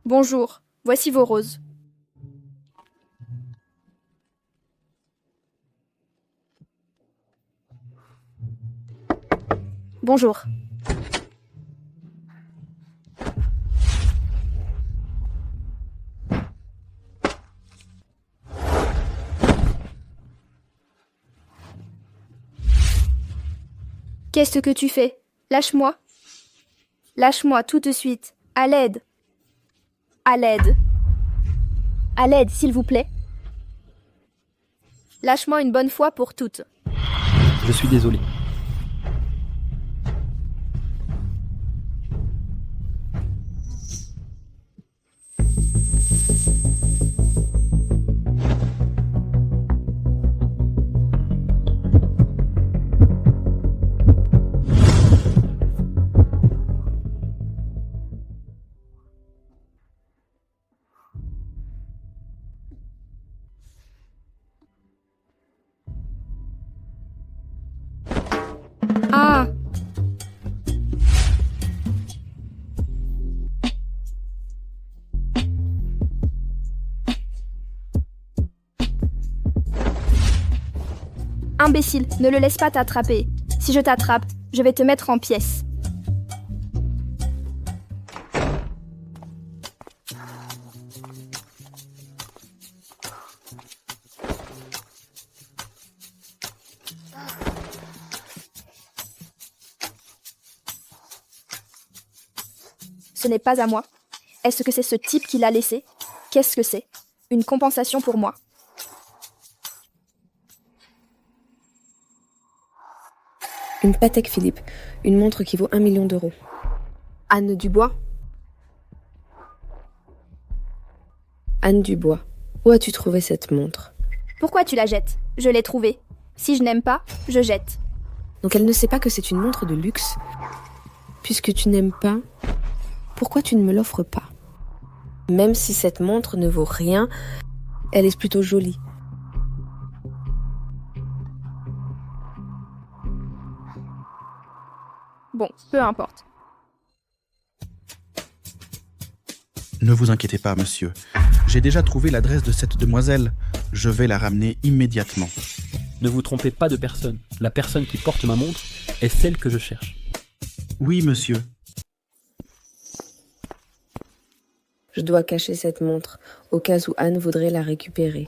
Bonjour, voici vos roses. Bonjour. Qu'est-ce que tu fais? Lâche-moi. Lâche-moi tout de suite. À l'aide. À l'aide. À l'aide, s'il vous plaît. Lâche-moi une bonne fois pour toutes. Je suis désolé. Ah! Imbécile, ne le laisse pas t'attraper. Si je t'attrape, je vais te mettre en pièces. Ce n'est pas à moi. Est-ce que c'est ce type qui l'a laissé? Qu'est-ce que c'est? Une compensation pour moi. Une Patek Philippe, une montre qui vaut 1 million d'euros. Anne Dubois. Anne Dubois, où as-tu trouvé cette montre? Pourquoi tu la jettes? Je l'ai trouvée. Si je n'aime pas, je jette. Donc elle ne sait pas que c'est une montre de luxe. Puisque tu n'aimes pas, pourquoi tu ne me l'offres pas? Même si cette montre ne vaut rien, elle est plutôt jolie. Bon, peu importe. Ne vous inquiétez pas, monsieur. J'ai déjà trouvé l'adresse de cette demoiselle. Je vais la ramener immédiatement. Ne vous trompez pas de personne. La personne qui porte ma montre est celle que je cherche. Oui, monsieur. Je dois cacher cette montre, au cas où Anne voudrait la récupérer.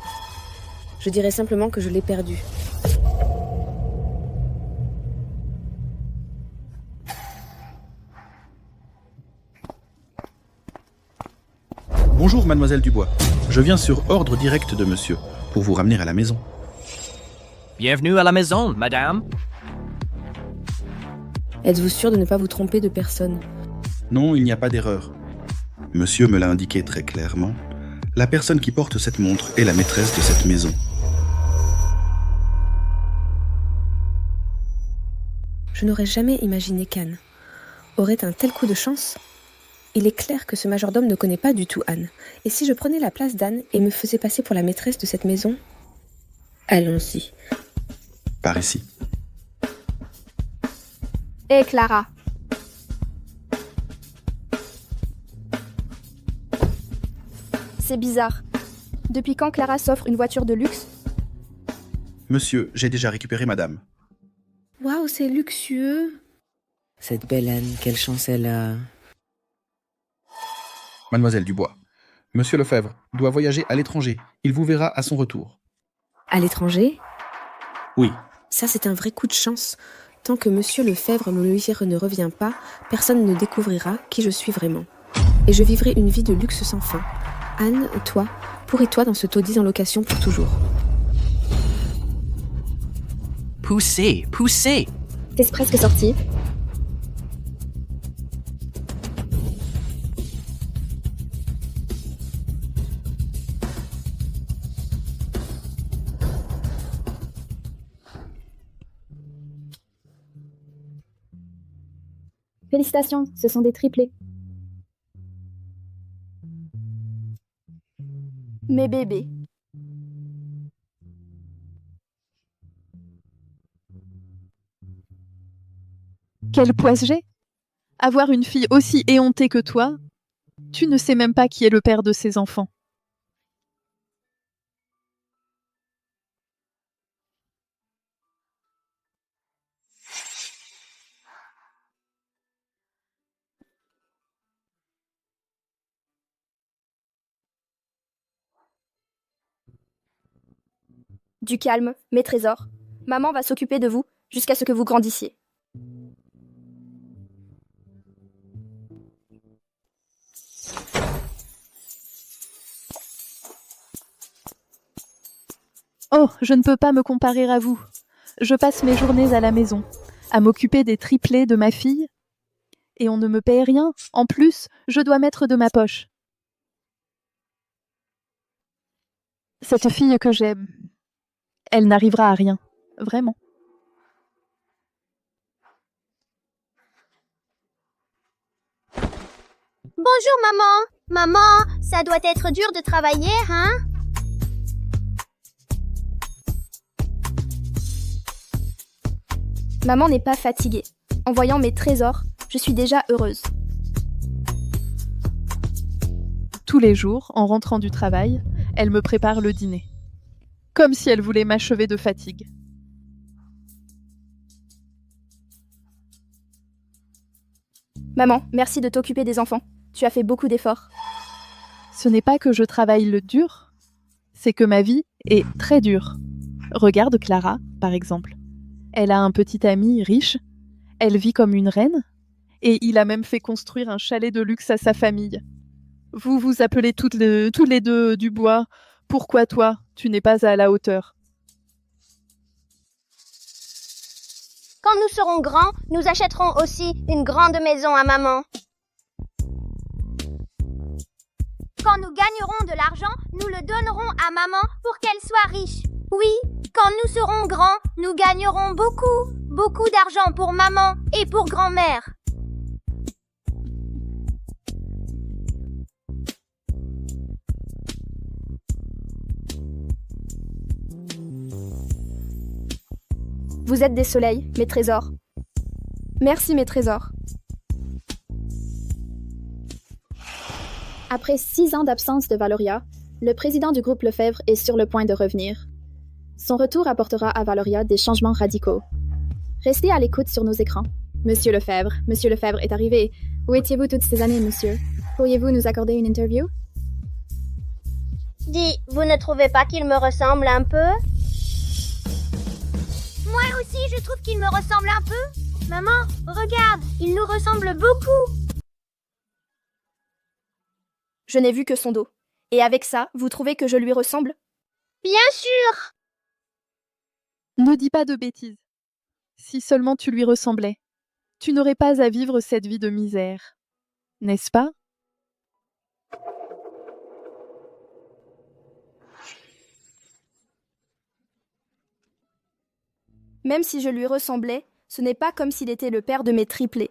Je dirais simplement que je l'ai perdue. Bonjour, mademoiselle Dubois. Je viens sur ordre direct de monsieur, pour vous ramener à la maison. Bienvenue à la maison, madame. Êtes-vous sûr de ne pas vous tromper de personne? Non, il n'y a pas d'erreur. Monsieur me l'a indiqué très clairement. La personne qui porte cette montre est la maîtresse de cette maison. Je n'aurais jamais imaginé qu'Anne aurait un tel coup de chance. Il est clair que ce majordome ne connaît pas du tout Anne. Et si je prenais la place d'Anne et me faisais passer pour la maîtresse de cette maison? Allons-y. Par ici. Hé, Clara. C'est bizarre. Depuis quand Clara s'offre une voiture de luxe? Monsieur, j'ai déjà récupéré madame. Waouh, c'est luxueux. Cette belle Anne, quelle chance elle a. Mademoiselle Dubois. Monsieur Lefebvre doit voyager à l'étranger. Il vous verra à son retour. À l'étranger? Oui. Ça, c'est un vrai coup de chance. Tant que Monsieur Lefebvre ne revient pas, personne ne découvrira qui je suis vraiment. Et je vivrai une vie de luxe sans fin. Anne, toi, pourris-toi dans ce taudis en location pour toujours. Poussez, poussez. C'est presque sorti. Félicitations, ce sont des triplés. Mes bébés. Quelle poisse j'ai! Avoir une fille aussi éhontée que toi, Tu ne sais même pas qui est le père de ces enfants. Du calme, mes trésors. Maman va s'occuper de vous jusqu'à ce que vous grandissiez. Oh, je ne peux pas me comparer à vous. Je passe mes journées à la maison, à m'occuper des triplés de ma fille, et on ne me paye rien. En plus, je dois mettre de ma poche. Cette fille que j'aime, elle n'arrivera à rien, vraiment. Bonjour maman. Maman, ça doit être dur de travailler, hein? Maman n'est pas fatiguée. En voyant mes trésors, je suis déjà heureuse. Tous les jours, en rentrant du travail, elle me prépare le dîner. Comme si elle voulait m'achever de fatigue. Maman, merci de t'occuper des enfants. Tu as fait beaucoup d'efforts. Ce n'est pas que je travaille le dur, c'est que ma vie est très dure. Regarde Clara, par exemple. Elle a un petit ami riche, elle vit comme une reine, et il a même fait construire un chalet de luxe à sa famille. Vous vous appelez tous les deux Dubois. Pourquoi toi, tu n'es pas à la hauteur? Quand nous serons grands, nous achèterons aussi une grande maison à maman. Quand nous gagnerons de l'argent, nous le donnerons à maman pour qu'elle soit riche. Oui, quand nous serons grands, nous gagnerons beaucoup d'argent pour maman et pour grand-mère. Vous êtes des soleils, mes trésors. Merci, mes trésors. Après 6 ans d'absence de Valoria, le président du groupe Lefebvre est sur le point de revenir. Son retour apportera à Valoria des changements radicaux. Restez à l'écoute sur nos écrans. Monsieur Lefebvre est arrivé. Où étiez-vous toutes ces années, monsieur? Pourriez-vous nous accorder une interview? Dis, vous ne trouvez pas qu'il me ressemble un peu? Moi aussi, je trouve qu'il me ressemble un peu. Maman, regarde, il nous ressemble beaucoup. Je n'ai vu que son dos. Et avec ça, vous trouvez que je lui ressemble? Bien sûr. Ne dis pas de bêtises. Si seulement tu lui ressemblais, tu n'aurais pas à vivre cette vie de misère. N'est-ce pas? Même si je lui ressemblais, ce n'est pas comme s'il était le père de mes triplés.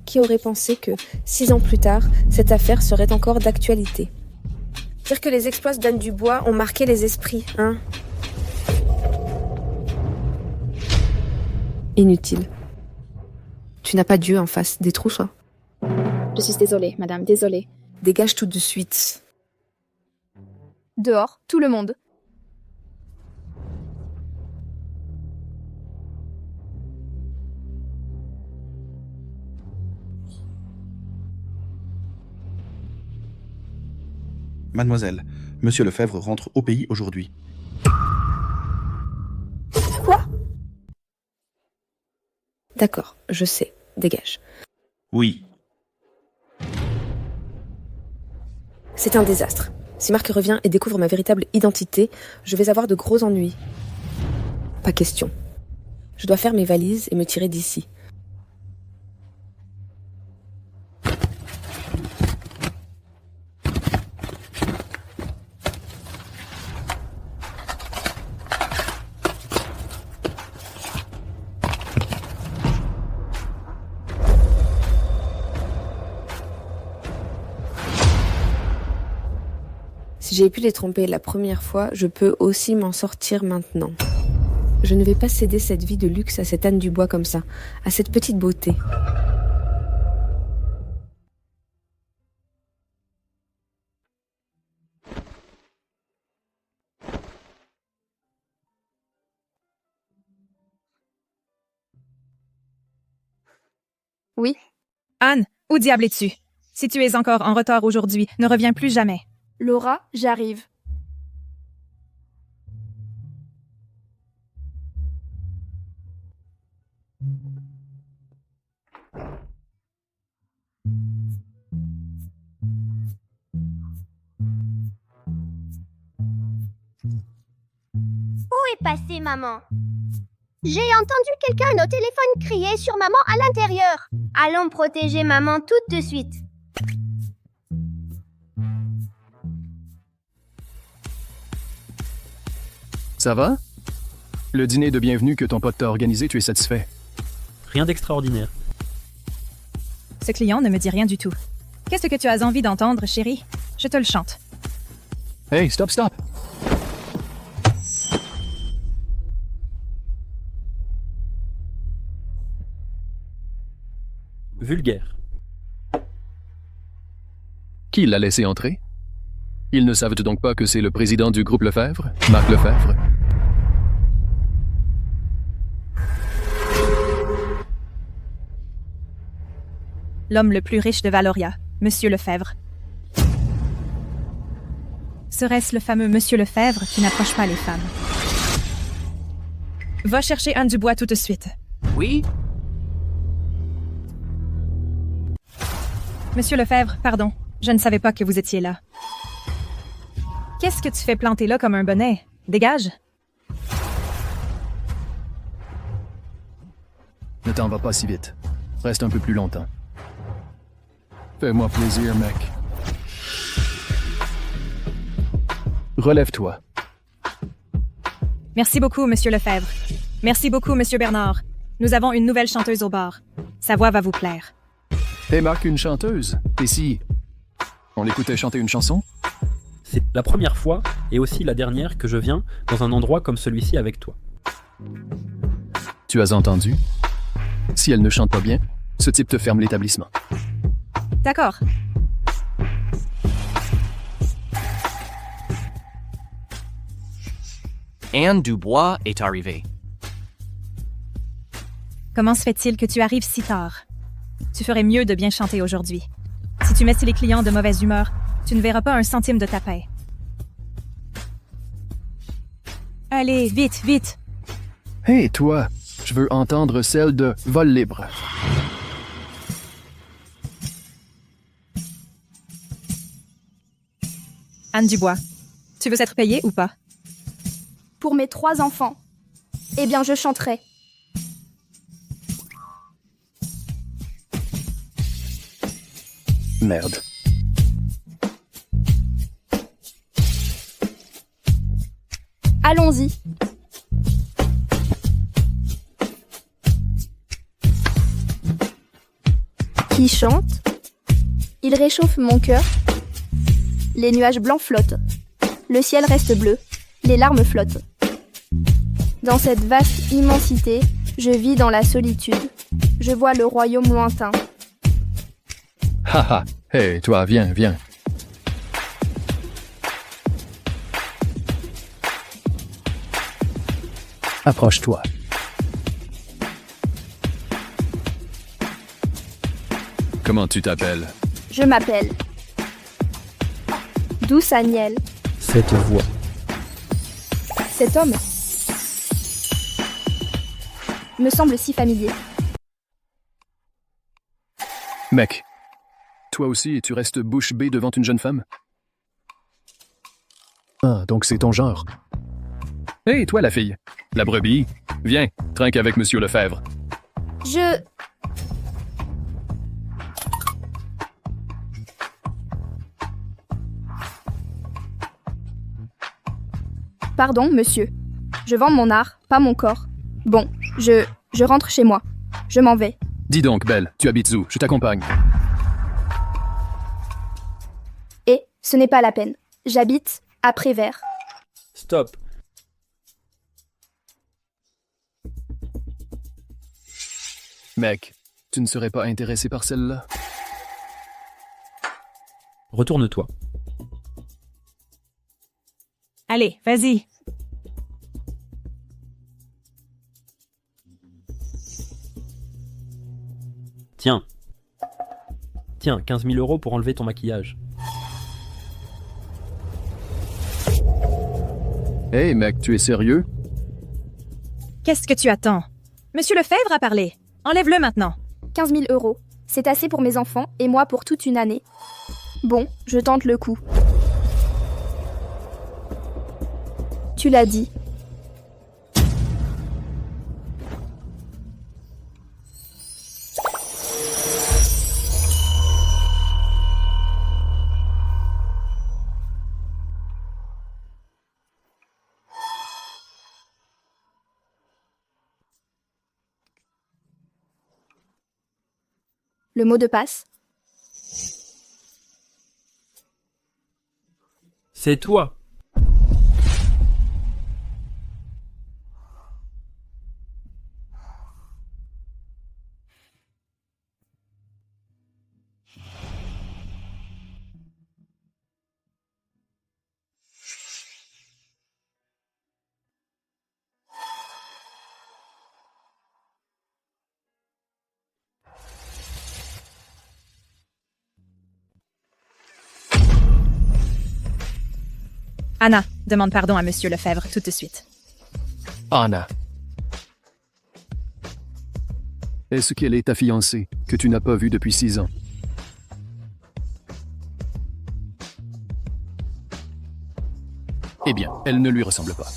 Qui aurait pensé que, 6 ans plus tard, cette affaire serait encore d'actualité? Dire que les exploits d'Anne Dubois ont marqué les esprits, hein? Inutile. Tu n'as pas Dieu en face, des trous, ça? Je suis désolée, madame, désolée. Dégage tout de suite. Dehors, tout le monde. Mademoiselle, Monsieur Lefebvre rentre au pays aujourd'hui. Quoi? D'accord, je sais. Dégage. Oui. C'est un désastre. Si Marc revient et découvre ma véritable identité, je vais avoir de gros ennuis. Pas question. Je dois faire mes valises et me tirer d'ici. Si j'ai pu les tromper la première fois, je peux aussi m'en sortir maintenant. Je ne vais pas céder cette vie de luxe à cette Anne Dubois comme ça, à cette petite beauté. Oui, Anne, où diable es-tu? Si tu es encore en retard aujourd'hui, ne reviens plus jamais. Laura, j'arrive. Où est passée maman? J'ai entendu quelqu'un au téléphone crier sur maman à l'intérieur. Allons protéger maman tout de suite. Ça va? Le dîner de bienvenue que ton pote t'a organisé, tu es satisfait? Rien d'extraordinaire. Ce client ne me dit rien du tout. Qu'est-ce que tu as envie d'entendre, chérie? Je te le chante. Hey, stop! Vulgaire. Qui l'a laissé entrer? Ils ne savent donc pas que c'est le président du groupe Lefebvre, Marc Lefebvre? L'homme le plus riche de Valoria, Monsieur Lefebvre. Serait-ce le fameux Monsieur Lefebvre qui n'approche pas les femmes? Va chercher Anne Dubois tout de suite. Oui? Monsieur Lefebvre, pardon, je ne savais pas que vous étiez là. Qu'est-ce que tu fais planter là comme un bonnet? Dégage! Ne t'en va pas si vite. Reste un peu plus longtemps. Fais-moi plaisir, mec. Relève-toi. Merci beaucoup, Monsieur Lefebvre. Merci beaucoup, Monsieur Bernard. Nous avons une nouvelle chanteuse au bar. Sa voix va vous plaire. Hey Marc, une chanteuse? Et si on l'écoutait chanter une chanson? C'est la première fois, et aussi la dernière, que je viens dans un endroit comme celui-ci avec toi. Tu as entendu? Si elle ne chante pas bien, ce type te ferme l'établissement. D'accord. Anne Dubois est arrivée. Comment se fait-il que tu arrives si tard? Tu ferais mieux de bien chanter aujourd'hui. Si tu mettais les clients de mauvaise humeur, tu ne verras pas un centime de ta paie. Allez, vite, vite! Hey, toi! Je veux entendre celle de Vol libre. Anne Dubois, tu veux être payée ou pas? Pour mes 3 enfants. Eh bien, je chanterai. Merde. Allons-y. Qui chante? Il réchauffe mon cœur. Les nuages blancs flottent. Le ciel reste bleu. Les larmes flottent. Dans cette vaste immensité, je vis dans la solitude. Je vois le royaume lointain. Haha. Hey, toi, viens. Approche-toi. Comment tu t'appelles? Je m'appelle Douce Agnelle. Cette voix. Cet homme me semble si familier. Mec, toi aussi, tu restes bouche bée devant une jeune femme? Ah, donc c'est ton genre. Hey, toi la fille, la brebis, viens, trinque avec Monsieur Lefebvre. Pardon, monsieur. Je vends mon art, pas mon corps. Bon, je rentre chez moi. Je m'en vais. Dis donc, belle, tu habites où? Je t'accompagne. Et ce n'est pas la peine. J'habite à Prévert. Stop. Mec, tu ne serais pas intéressé par celle-là? Retourne-toi. Allez, vas-y. Tiens. Tiens, 15 000 € pour enlever ton maquillage. Hey mec, tu es sérieux? Qu'est-ce que tu attends? Monsieur Lefebvre a parlé. Enlève-le maintenant. 15 000 €. C'est assez pour mes enfants et moi pour toute une année. Bon, je tente le coup. Tu l'as dit. Le mot de passe. C'est toi. Anna, demande pardon à Monsieur Lefebvre tout de suite. Anna. Est-ce qu'elle est ta fiancée, que tu n'as pas vue depuis 6 ans? Eh bien, elle ne lui ressemble pas.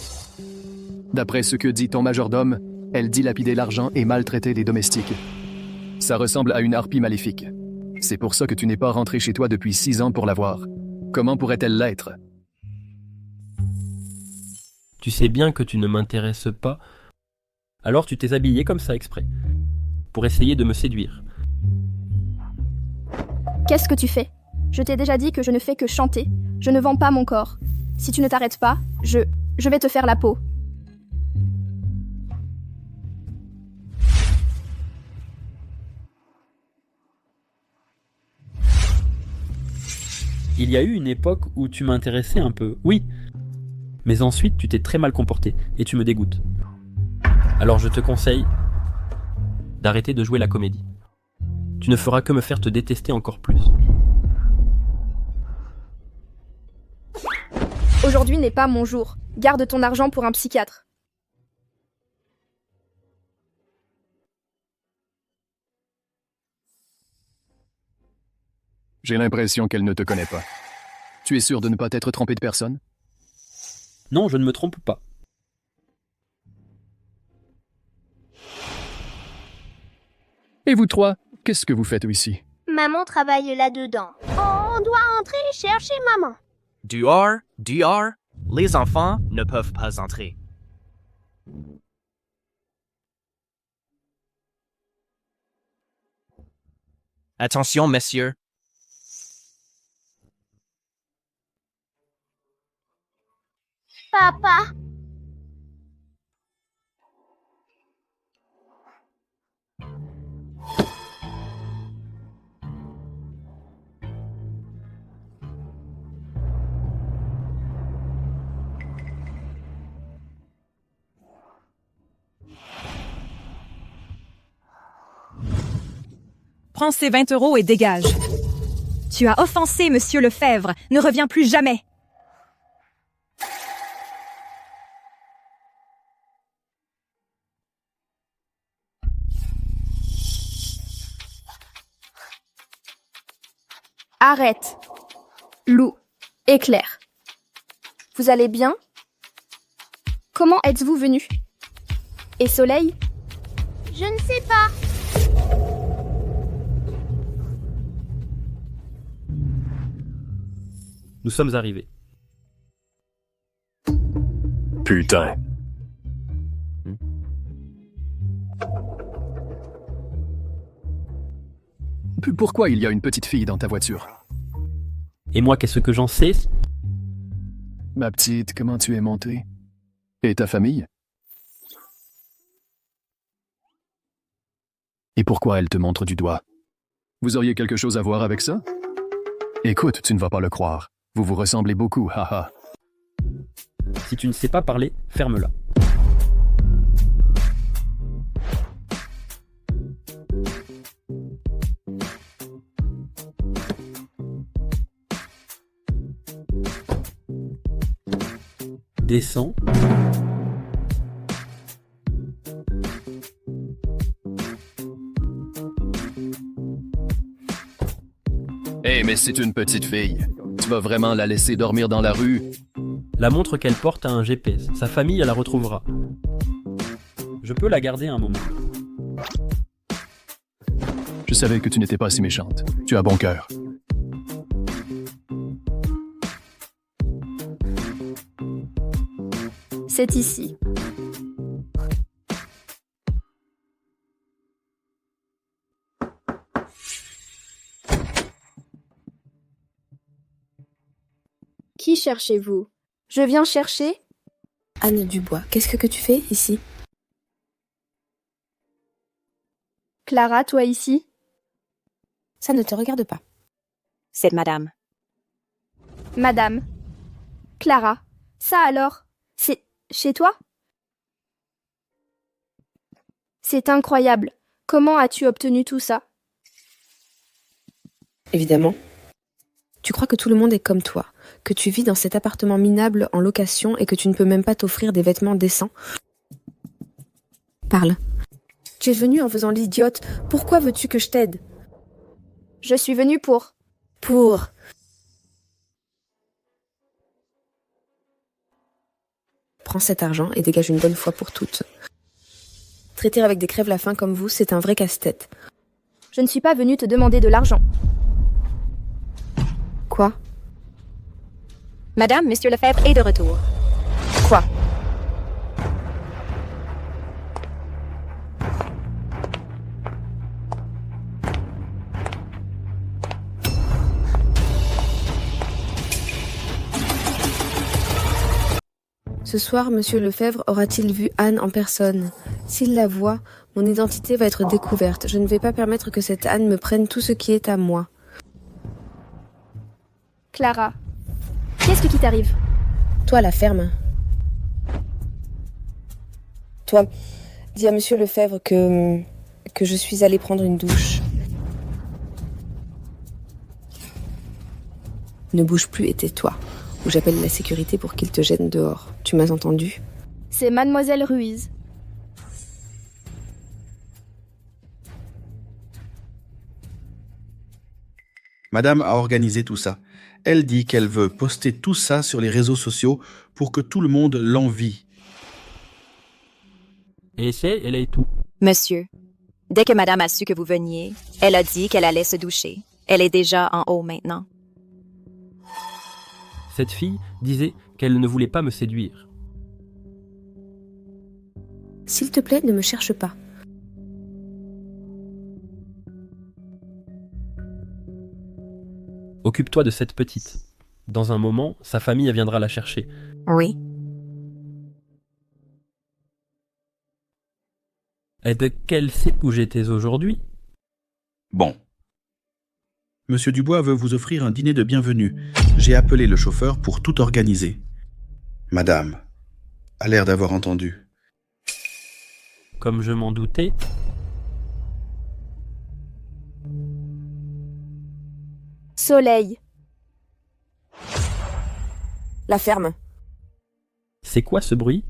D'après ce que dit ton majordome, elle dilapidait l'argent et maltraitait les domestiques. Ça ressemble à une harpie maléfique. C'est pour ça que tu n'es pas rentré chez toi depuis 6 ans pour la voir. Comment pourrait-elle l'être? Tu sais bien que tu ne m'intéresses pas. Alors tu t'es habillé comme ça exprès. Pour essayer de me séduire. Qu'est-ce que tu fais? Je t'ai déjà dit que je ne fais que chanter. Je ne vends pas mon corps. Si tu ne t'arrêtes pas, je vais te faire la peau. Il y a eu une époque où tu m'intéressais un peu, oui. Mais ensuite, tu t'es très mal comporté et tu me dégoûtes. Alors je te conseille d'arrêter de jouer la comédie. Tu ne feras que me faire te détester encore plus. Aujourd'hui n'est pas mon jour. Garde ton argent pour un psychiatre. J'ai l'impression qu'elle ne te connaît pas. Tu es sûr de ne pas t'être trompé de personne? Non, je ne me trompe pas. Et vous trois, qu'est-ce que vous faites ici? Maman travaille là-dedans. On doit entrer chercher maman. Dehors, dehors, les enfants ne peuvent pas entrer. Attention, messieurs. Papa. Prends ces 20 € et dégage. Tu as offensé Monsieur Lefebvre. Ne reviens plus jamais. Arrête. Lou et Claire. Vous allez bien? Comment êtes-vous venus? Et Soleil? Je ne sais pas. Nous sommes arrivés. Putain. Pourquoi il y a une petite fille dans ta voiture? Et moi, qu'est-ce que j'en sais? Ma petite, comment tu es montée? Et ta famille? Et pourquoi elle te montre du doigt? Vous auriez quelque chose à voir avec ça? Écoute, tu ne vas pas le croire. Vous vous ressemblez beaucoup, haha. Si tu ne sais pas parler, ferme-la. Descends. Mais c'est une petite fille. Tu vas vraiment la laisser dormir dans la rue? La montre qu'elle porte a un GPS. Sa famille la retrouvera. Je peux la garder un moment. Je savais que tu n'étais pas si méchante. Tu as bon cœur. C'est ici. Qui cherchez-vous? Je viens chercher. Anne Dubois, qu'est-ce que tu fais ici? Clara, toi ici? Ça ne te regarde pas. C'est madame. Madame. Clara. Ça alors? C'est chez toi? C'est incroyable. Comment as-tu obtenu tout ça? Évidemment. Tu crois que tout le monde est comme toi, que tu vis dans cet appartement minable en location et que tu ne peux même pas t'offrir des vêtements décents? Parle. Tu es venue en faisant l'idiote. Pourquoi veux-tu que je t'aide? Je suis venue pour... Prends cet argent et dégage une bonne fois pour toutes. Traiter avec des crèves-la-faim comme vous, c'est un vrai casse-tête. Je ne suis pas venue te demander de l'argent. Quoi? Madame, Monsieur Lefebvre est de retour. Quoi? Ce soir, Monsieur Lefebvre aura-t-il vu Anne en personne? S'il la voit, mon identité va être découverte. Je ne vais pas permettre que cette Anne me prenne tout ce qui est à moi. Clara, qu'est-ce qui t'arrive? Toi, la ferme. Toi, dis à Monsieur Lefebvre que je suis allée prendre une douche. Ne bouge plus et tais-toi, ou j'appelle la sécurité pour qu'il te jette dehors. Tu m'as entendu? C'est Mademoiselle Ruiz. Madame a organisé tout ça. Elle dit qu'elle veut poster tout ça sur les réseaux sociaux pour que tout le monde l'envie. Et elle est tout. Monsieur, dès que madame a su que vous veniez, elle a dit qu'elle allait se doucher. Elle est déjà en haut maintenant. Cette fille disait qu'elle ne voulait pas me séduire. S'il te plaît, ne me cherche pas. Occupe-toi de cette petite. Dans un moment, sa famille viendra la chercher. Oui. Est-ce qu'elle sait où j'étais aujourd'hui? Bon. Monsieur Dubois veut vous offrir un dîner de bienvenue. J'ai appelé le chauffeur pour tout organiser. Madame a l'air d'avoir entendu. Comme je m'en doutais. Soleil. La ferme. C'est quoi ce bruit?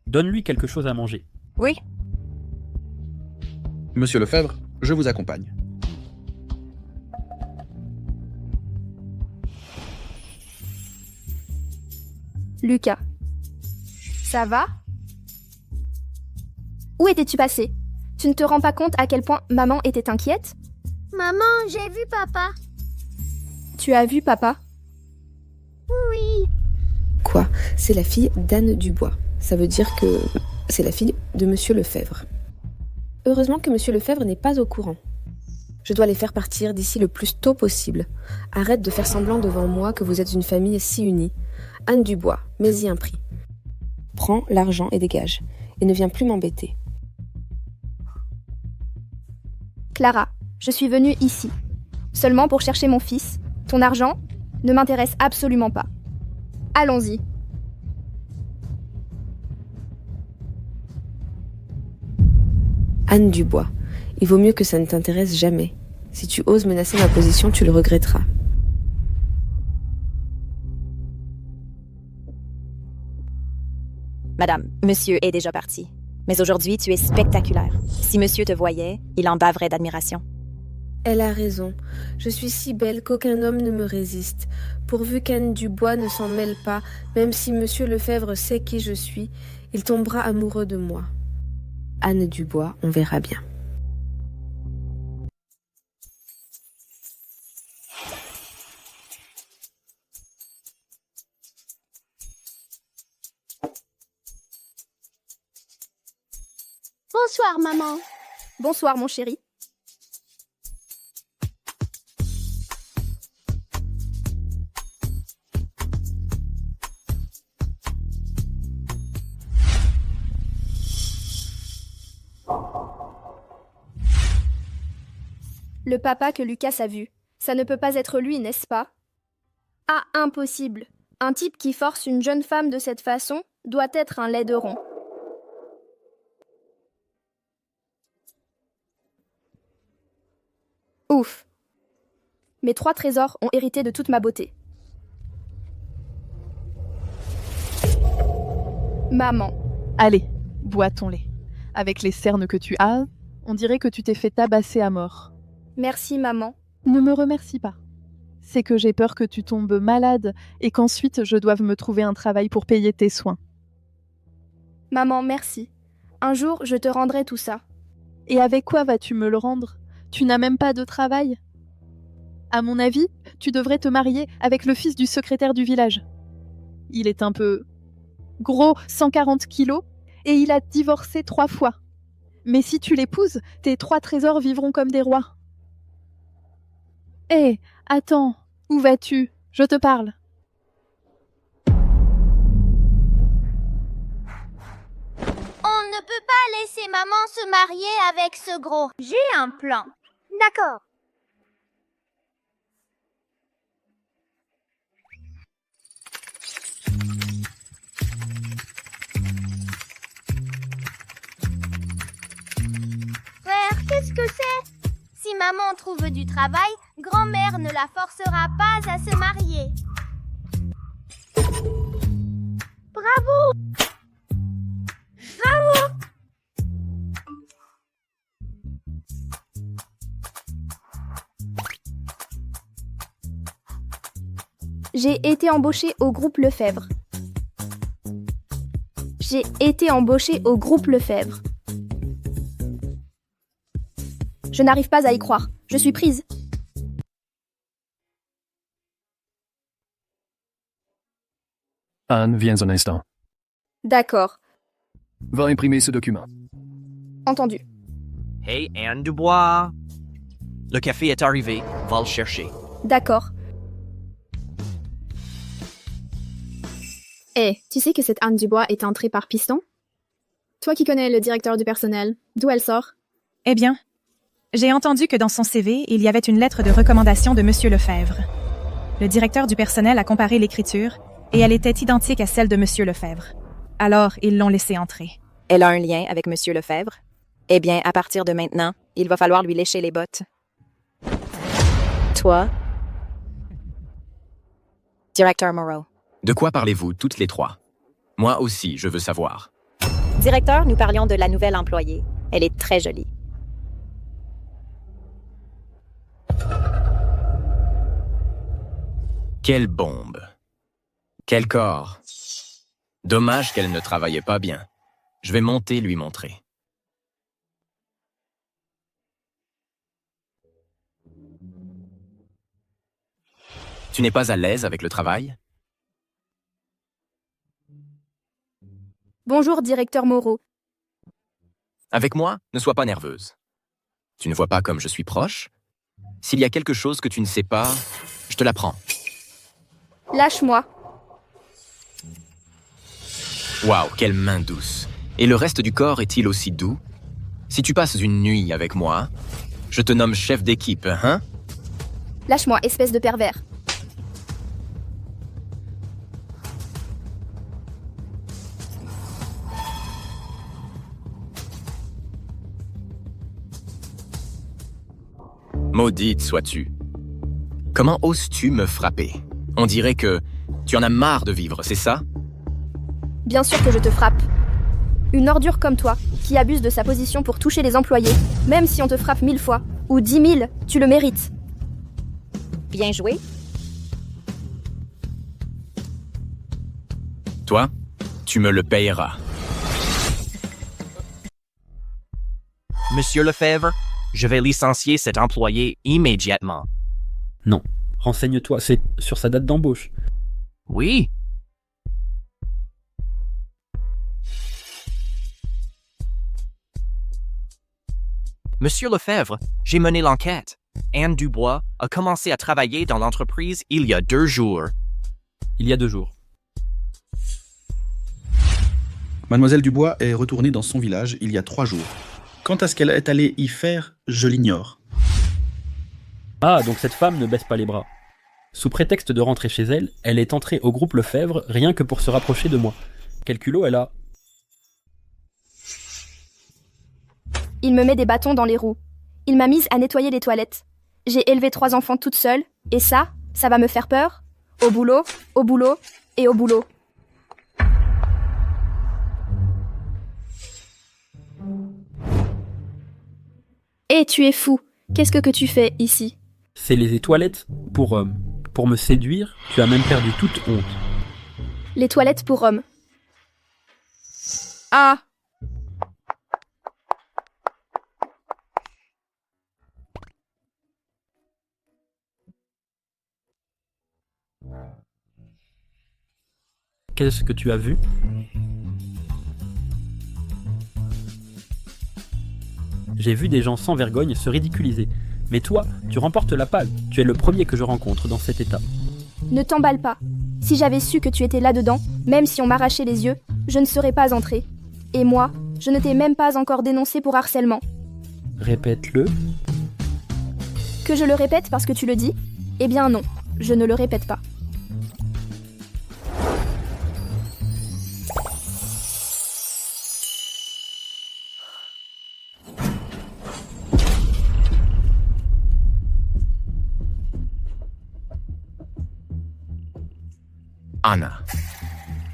Donne-lui quelque chose à manger. Oui. Monsieur Lefebvre, je vous accompagne. Lucas. Ça va? Où étais-tu passé? Tu ne te rends pas compte à quel point maman était inquiète? Maman, j'ai vu papa. Tu as vu papa? Oui. Quoi? C'est la fille d'Anne Dubois. Ça veut dire que c'est la fille de Monsieur Lefebvre. Heureusement que Monsieur Lefebvre n'est pas au courant. Je dois les faire partir d'ici le plus tôt possible. Arrête de faire semblant devant moi que vous êtes une famille si unie. Anne Dubois, mets-y un prix. Prends l'argent et dégage. Et ne viens plus m'embêter. Clara, je suis venue ici. Seulement pour chercher mon fils. Ton argent ne m'intéresse absolument pas. Allons-y. Anne Dubois, il vaut mieux que ça ne t'intéresse jamais. Si tu oses menacer ma position, tu le regretteras. Madame, monsieur est déjà parti. Mais aujourd'hui, tu es spectaculaire. Si monsieur te voyait, il en baverait d'admiration. Elle a raison. Je suis si belle qu'aucun homme ne me résiste. Pourvu qu'Anne Dubois ne s'en mêle pas, même si monsieur Lefebvre sait qui je suis, il tombera amoureux de moi. Anne Dubois, on verra bien. Bonsoir, maman. Bonsoir, mon chéri. Le papa que Lucas a vu. Ça ne peut pas être lui, n'est-ce pas? Ah, impossible. Un type qui force une jeune femme de cette façon doit être un laideron. Ouf. Mes 3 trésors ont hérité de toute ma beauté. Maman. Allez, bois ton lait. Avec les cernes que tu as, on dirait que tu t'es fait tabasser à mort. Merci, maman. Ne me remercie pas. C'est que j'ai peur que tu tombes malade et qu'ensuite je doive me trouver un travail pour payer tes soins. Maman, merci. Un jour, je te rendrai tout ça. Et avec quoi vas-tu me le rendre? Tu n'as même pas de travail. À mon avis, tu devrais te marier avec le fils du secrétaire du village. Il est un peu gros, 140 kilos, et il a divorcé 3 fois. Mais si tu l'épouses, tes 3 trésors vivront comme des rois. Hé, attends, où vas-tu? Je te parle. On ne peut pas laisser maman se marier avec ce gros. J'ai un plan. D'accord. Frère, qu'est-ce que c'est? Si maman trouve du travail, grand-mère ne la forcera pas à se marier. Bravo! Bravo! J'ai été embauchée au groupe Lefebvre. J'ai été embauchée au groupe Lefebvre. Je n'arrive pas à y croire. Je suis prise. Anne, viens un instant. D'accord. Va imprimer ce document. Entendu. Hey, Anne Dubois. Le café est arrivé. Va le chercher. D'accord. Tu sais que cette Anne Dubois est entrée par piston? Toi qui connais le directeur du personnel, d'où elle sort? Eh bien, j'ai entendu que dans son CV, il y avait une lettre de recommandation de Monsieur Lefebvre. Le directeur du personnel a comparé l'écriture et elle était identique à celle de Monsieur Lefebvre. Alors, ils l'ont laissée entrer. Elle a un lien avec Monsieur Lefebvre? Eh bien, à partir de maintenant, il va falloir lui lécher les bottes. Toi, Directeur Moreau. De quoi parlez-vous toutes les 3? Moi aussi, je veux savoir. Directeur, nous parlions de la nouvelle employée. Elle est très jolie. Quelle bombe! Quel corps! Dommage qu'elle ne travaillait pas bien. Je vais monter lui montrer. Tu n'es pas à l'aise avec le travail? Bonjour, directeur Moreau. Avec moi, ne sois pas nerveuse. Tu ne vois pas comme je suis proche? S'il y a quelque chose que tu ne sais pas, je te l'apprends. Lâche-moi. Waouh, quelle main douce. Et le reste du corps est-il aussi doux? Si tu passes une nuit avec moi, je te nomme chef d'équipe, hein? Lâche-moi, espèce de pervers. Maudite sois-tu. Comment oses-tu me frapper? On dirait que tu en as marre de vivre, c'est ça? Bien sûr que je te frappe. Une ordure comme toi, qui abuse de sa position pour toucher les employés, même si on te frappe 1000 fois, ou 10 000, tu le mérites. Bien joué. Toi, tu me le payeras. Monsieur Lefebvre, je vais licencier cet employé immédiatement. Non. Renseigne-toi, c'est sur sa date d'embauche. Oui. Monsieur Lefebvre, j'ai mené l'enquête. Anne Dubois a commencé à travailler dans l'entreprise il y a 2 jours. Il y a 2 jours. Mademoiselle Dubois est retournée dans son village il y a 3 jours. Quant à ce qu'elle est allée y faire, je l'ignore. Ah, donc cette femme ne baisse pas les bras. Sous prétexte de rentrer chez elle, elle est entrée au groupe Lefebvre rien que pour se rapprocher de moi. Quel culot elle a. Il me met des bâtons dans les roues. Il m'a mise à nettoyer les toilettes. J'ai élevé 3 enfants toute seule, et ça va me faire peur. Au boulot et au boulot. Eh, tu es fou. Qu'est-ce que tu fais ici? C'est les toilettes pour me séduire, tu as même perdu toute honte. Les toilettes pour hommes. Ah! Qu'est-ce que tu as vu? J'ai vu des gens sans vergogne se ridiculiser. Mais toi, tu remportes la palme. Tu es le premier que je rencontre dans cet état. Ne t'emballe pas. Si j'avais su que tu étais là-dedans, même si on m'arrachait les yeux, je ne serais pas entrée. Et moi, je ne t'ai même pas encore dénoncé pour harcèlement. Répète-le. Que je le répète parce que tu le dis? Eh bien non, je ne le répète pas. Anna,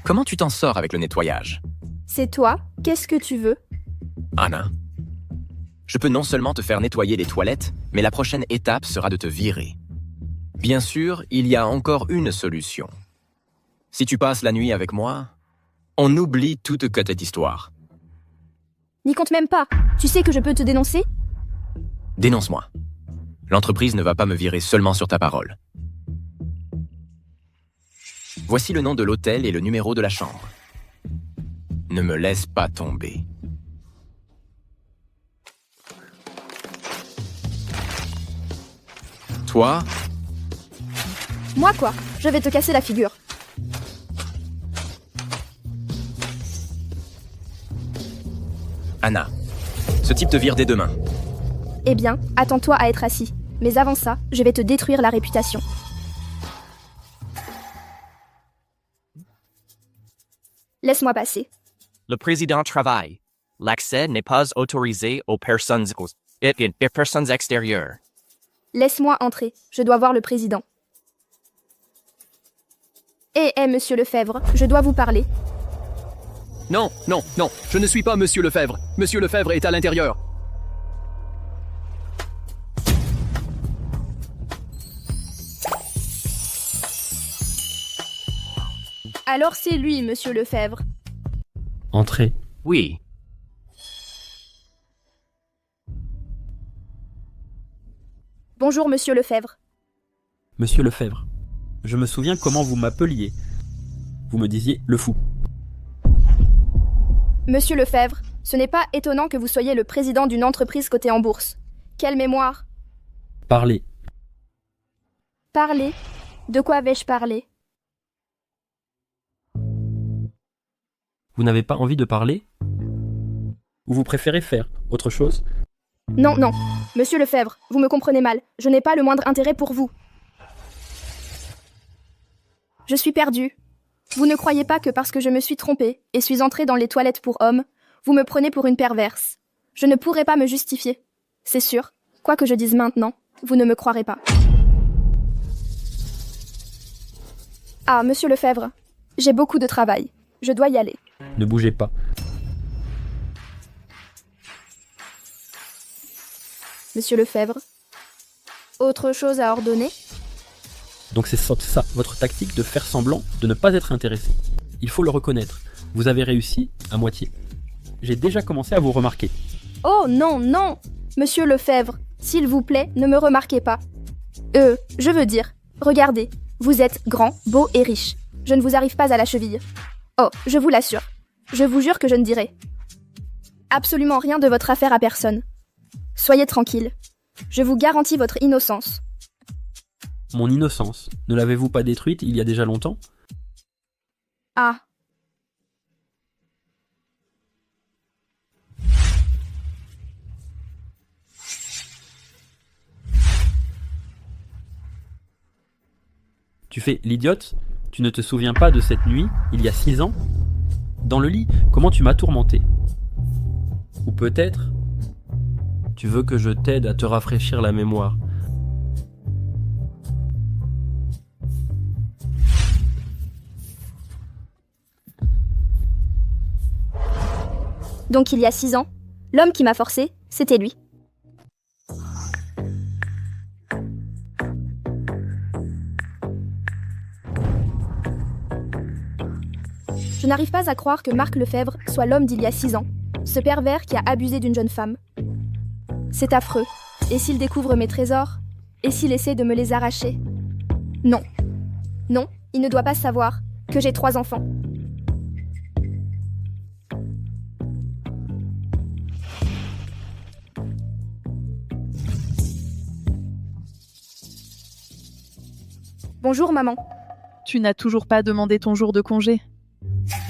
comment tu t'en sors avec le nettoyage? C'est toi? Qu'est-ce que tu veux? Anna, je peux non seulement te faire nettoyer les toilettes, mais la prochaine étape sera de te virer. Bien sûr, il y a encore une solution. Si tu passes la nuit avec moi, on oublie toute cette histoire. N'y compte même pas. Tu sais que je peux te dénoncer? Dénonce-moi. L'entreprise ne va pas me virer seulement sur ta parole. Voici le nom de l'hôtel et le numéro de la chambre. Ne me laisse pas tomber. Toi? Moi quoi? Je vais te casser la figure. Anna, ce type te vire dès demain. Eh bien, attends-toi à être assis. Mais avant ça, je vais te détruire la réputation. Laisse-moi passer. Le président travaille. L'accès n'est pas autorisé aux personnes extérieures. Laisse-moi entrer. Je dois voir le président. Monsieur Lefebvre, je dois vous parler. Non, non, non, je ne suis pas Monsieur Lefebvre. Monsieur Lefebvre est à l'intérieur. Alors c'est lui, Monsieur Lefebvre. Entrez. Oui. Bonjour, Monsieur Lefebvre. Monsieur Lefebvre, je me souviens comment vous m'appeliez. Vous me disiez le fou. Monsieur Lefebvre, ce n'est pas étonnant que vous soyez le président d'une entreprise cotée en bourse. Quelle mémoire! Parlez, Parler? De quoi vais-je parler? Vous n'avez pas envie de parler? Ou vous préférez faire autre chose? Non, non. Monsieur Lefebvre, vous me comprenez mal. Je n'ai pas le moindre intérêt pour vous. Je suis perdue. Vous ne croyez pas que parce que je me suis trompée et suis entrée dans les toilettes pour hommes, vous me prenez pour une perverse. Je ne pourrai pas me justifier. C'est sûr, quoi que je dise maintenant, vous ne me croirez pas. Ah, monsieur Lefebvre, j'ai beaucoup de travail. Je dois y aller. Ne bougez pas. Monsieur Lefebvre, autre chose à ordonner? Donc c'est ça, votre tactique de faire semblant de ne pas être intéressé. Il faut le reconnaître. Vous avez réussi à moitié. J'ai déjà commencé à vous remarquer. Oh non, non! Monsieur Lefebvre, s'il vous plaît, ne me remarquez pas. Je veux dire, regardez, vous êtes grand, beau et riche. Je ne vous arrive pas à la cheville. Oh, je vous l'assure. Je vous jure que je ne dirai absolument rien de votre affaire à personne. Soyez tranquille. Je vous garantis votre innocence. Mon innocence, ne l'avez-vous pas détruite il y a déjà longtemps? Ah. Tu fais l'idiote? Tu ne te souviens pas de cette nuit, il y a 6 ans? Dans le lit, comment tu m'as tourmenté? Ou peut-être, tu veux que je t'aide à te rafraîchir la mémoire. Donc il y a 6 ans, l'homme qui m'a forcé, c'était lui. Je n'arrive pas à croire que Marc Lefebvre soit l'homme d'il y a 6 ans, ce pervers qui a abusé d'une jeune femme. C'est affreux. Et s'il découvre mes trésors? Et s'il essaie de me les arracher? Non. Non, il ne doit pas savoir que j'ai 3 enfants. Bonjour maman. Tu n'as toujours pas demandé ton jour de congé.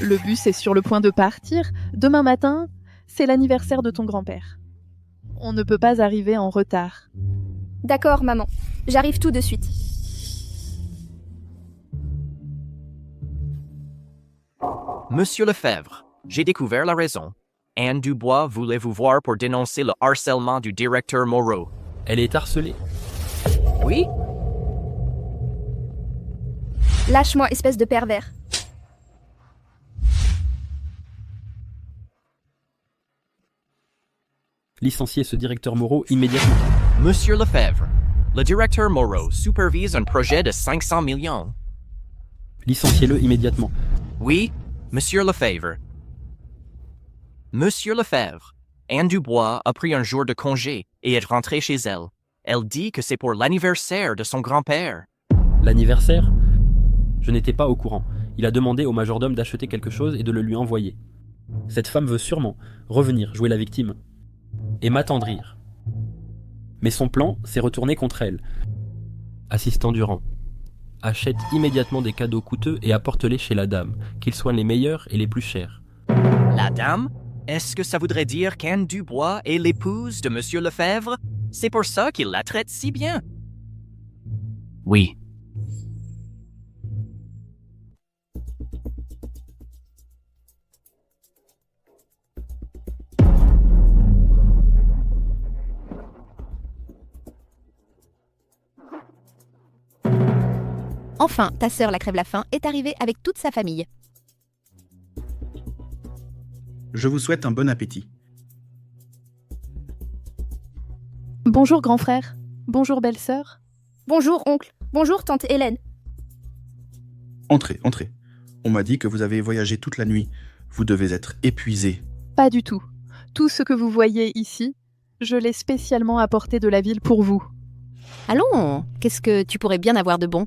Le bus est sur le point de partir. Demain matin, c'est l'anniversaire de ton grand-père. On ne peut pas arriver en retard. D'accord maman, j'arrive tout de suite. Monsieur Lefebvre, j'ai découvert la raison. Anne Dubois voulait vous voir pour dénoncer le harcèlement du directeur Moreau. Elle est harcelée. Oui? Lâche-moi, espèce de pervers. Licenciez ce directeur Moreau immédiatement. Monsieur Lefebvre, le directeur Moreau supervise un projet de 500 millions. Licenciez-le immédiatement. Oui, Monsieur Lefebvre. Monsieur Lefebvre, Anne Dubois a pris un jour de congé et est rentrée chez elle. Elle dit que c'est pour l'anniversaire de son grand-père. L'anniversaire? Je n'étais pas au courant. Il a demandé au majordome d'acheter quelque chose et de le lui envoyer. Cette femme veut sûrement revenir jouer la victime et m'attendrir. Mais son plan s'est retourné contre elle. Assistant Durand, achète immédiatement des cadeaux coûteux et apporte-les chez la dame, qu'ils soient les meilleurs et les plus chers. La dame? Est-ce que ça voudrait dire qu'Anne Dubois est l'épouse de Monsieur Lefebvre? C'est pour ça qu'il la traite si bien. Oui. Enfin, ta sœur, la Crève-la-Faim, est arrivée avec toute sa famille. Je vous souhaite un bon appétit. Bonjour grand frère. Bonjour belle-sœur. Bonjour oncle. Bonjour tante Hélène. Entrez, entrez. On m'a dit que vous avez voyagé toute la nuit. Vous devez être épuisé. Pas du tout. Tout ce que vous voyez ici, je l'ai spécialement apporté de la ville pour vous. Allons, qu'est-ce que tu pourrais bien avoir de bon?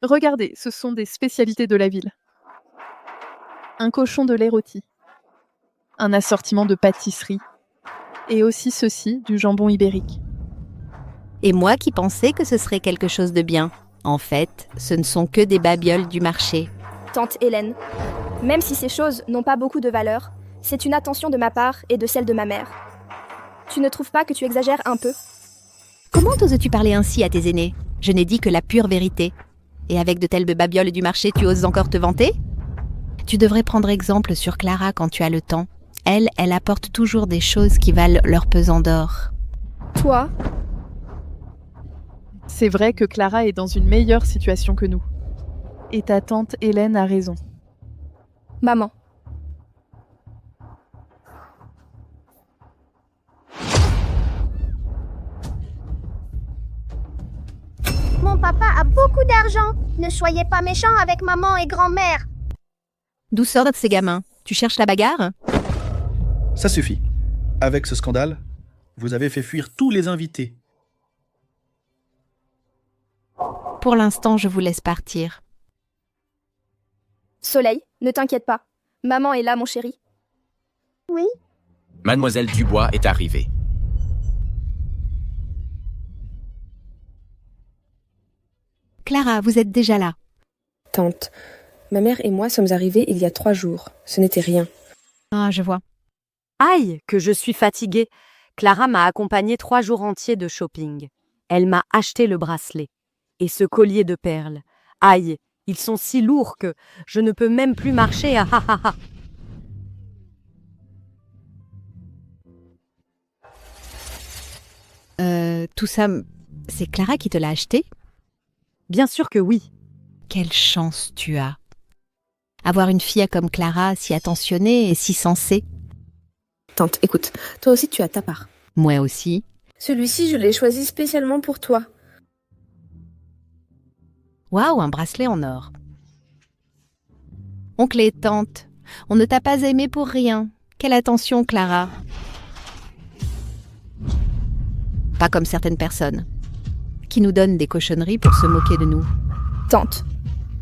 Regardez, ce sont des spécialités de la ville. Un cochon de lait rôti. Un assortiment de pâtisseries. Et aussi ceci, du jambon ibérique. Et moi qui pensais que ce serait quelque chose de bien. En fait, ce ne sont que des babioles du marché. Tante Hélène, même si ces choses n'ont pas beaucoup de valeur, c'est une attention de ma part et de celle de ma mère. Tu ne trouves pas que tu exagères un peu ? Comment oses-tu parler ainsi à tes aînés ? Je n'ai dit que la pure vérité. Et avec de telles babioles du marché, tu oses encore te vanter ? Tu devrais prendre exemple sur Clara quand tu as le temps. Elle apporte toujours des choses qui valent leur pesant d'or. Toi ? C'est vrai que Clara est dans une meilleure situation que nous. Et ta tante Hélène a raison. Maman. Mon papa a beaucoup d'argent. Ne soyez pas méchants avec maman et grand-mère. D'où sortent ces gamins ? Tu cherches la bagarre ? Ça suffit. Avec ce scandale, vous avez fait fuir tous les invités. Pour l'instant, je vous laisse partir. Soleil, ne t'inquiète pas. Maman est là, mon chéri. Oui. Mademoiselle Dubois est arrivée. Clara, vous êtes déjà là. Tante, ma mère et moi sommes arrivés il y a 3 jours. Ce n'était rien. Ah, je vois. Aïe, que je suis fatiguée. Clara m'a accompagnée 3 jours entiers de shopping. Elle m'a acheté le bracelet. Et ce collier de perles. Aïe, ils sont si lourds que je ne peux même plus marcher. Ah ah ah ah. Tout ça, c'est Clara qui te l'a acheté ? Bien sûr que oui. Quelle chance tu as. Avoir une fille comme Clara, si attentionnée et si sensée. Tante, écoute, toi aussi tu as ta part. Moi aussi. Celui-ci, je l'ai choisi spécialement pour toi. Waouh, un bracelet en or. Oncle et tante, on ne t'a pas aimé pour rien. Quelle attention, Clara. Pas comme certaines personnes, qui nous donnent des cochonneries pour se moquer de nous. Tante,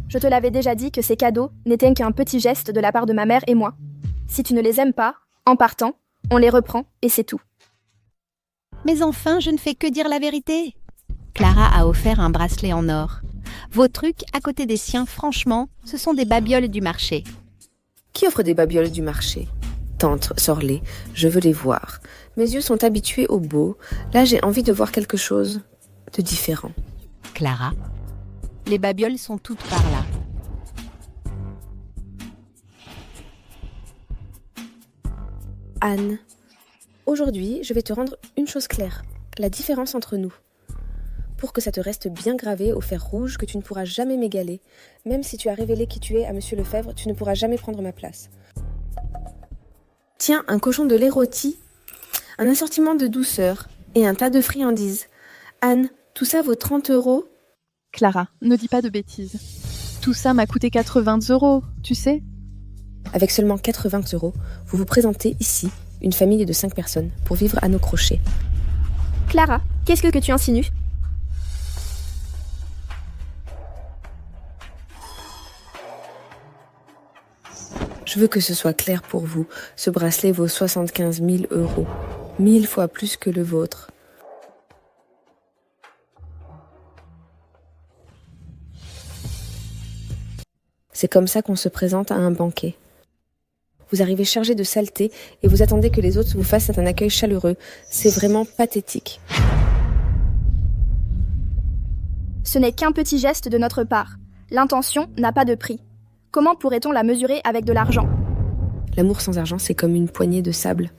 je te l'avais déjà dit que ces cadeaux n'étaient qu'un petit geste de la part de ma mère et moi. Si tu ne les aimes pas, en partant, on les reprend et c'est tout. Mais enfin, je ne fais que dire la vérité. Clara a offert un bracelet en or. Vos trucs, à côté des siens, franchement, ce sont des babioles du marché. Qui offre des babioles du marché ? Tante, sors-les, je veux les voir. Mes yeux sont habitués au beau. Là, j'ai envie de voir quelque chose de différent. Clara, les babioles sont toutes par là. Anne, aujourd'hui, je vais te rendre une chose claire. La différence entre nous. Pour que ça te reste bien gravé au fer rouge que tu ne pourras jamais m'égaler. Même si tu as révélé qui tu es à Monsieur Lefebvre, tu ne pourras jamais prendre ma place. Tiens, un cochon de lait rôti, un assortiment de douceur et un tas de friandises. Anne, tout ça vaut 30 €. Clara, ne dis pas de bêtises. Tout ça m'a coûté 80 €, tu sais. Avec seulement 80 €, vous vous présentez ici, une famille de 5 personnes, pour vivre à nos crochets. Clara, qu'est-ce que tu insinues ? Je veux que ce soit clair pour vous. Ce bracelet vaut 75 000 €. 1000 fois plus que le vôtre. C'est comme ça qu'on se présente à un banquet. Vous arrivez chargé de saleté et vous attendez que les autres vous fassent un accueil chaleureux. C'est vraiment pathétique. Ce n'est qu'un petit geste de notre part. L'intention n'a pas de prix. Comment pourrait-on la mesurer avec de l'argent ? L'amour sans argent, c'est comme une poignée de sable.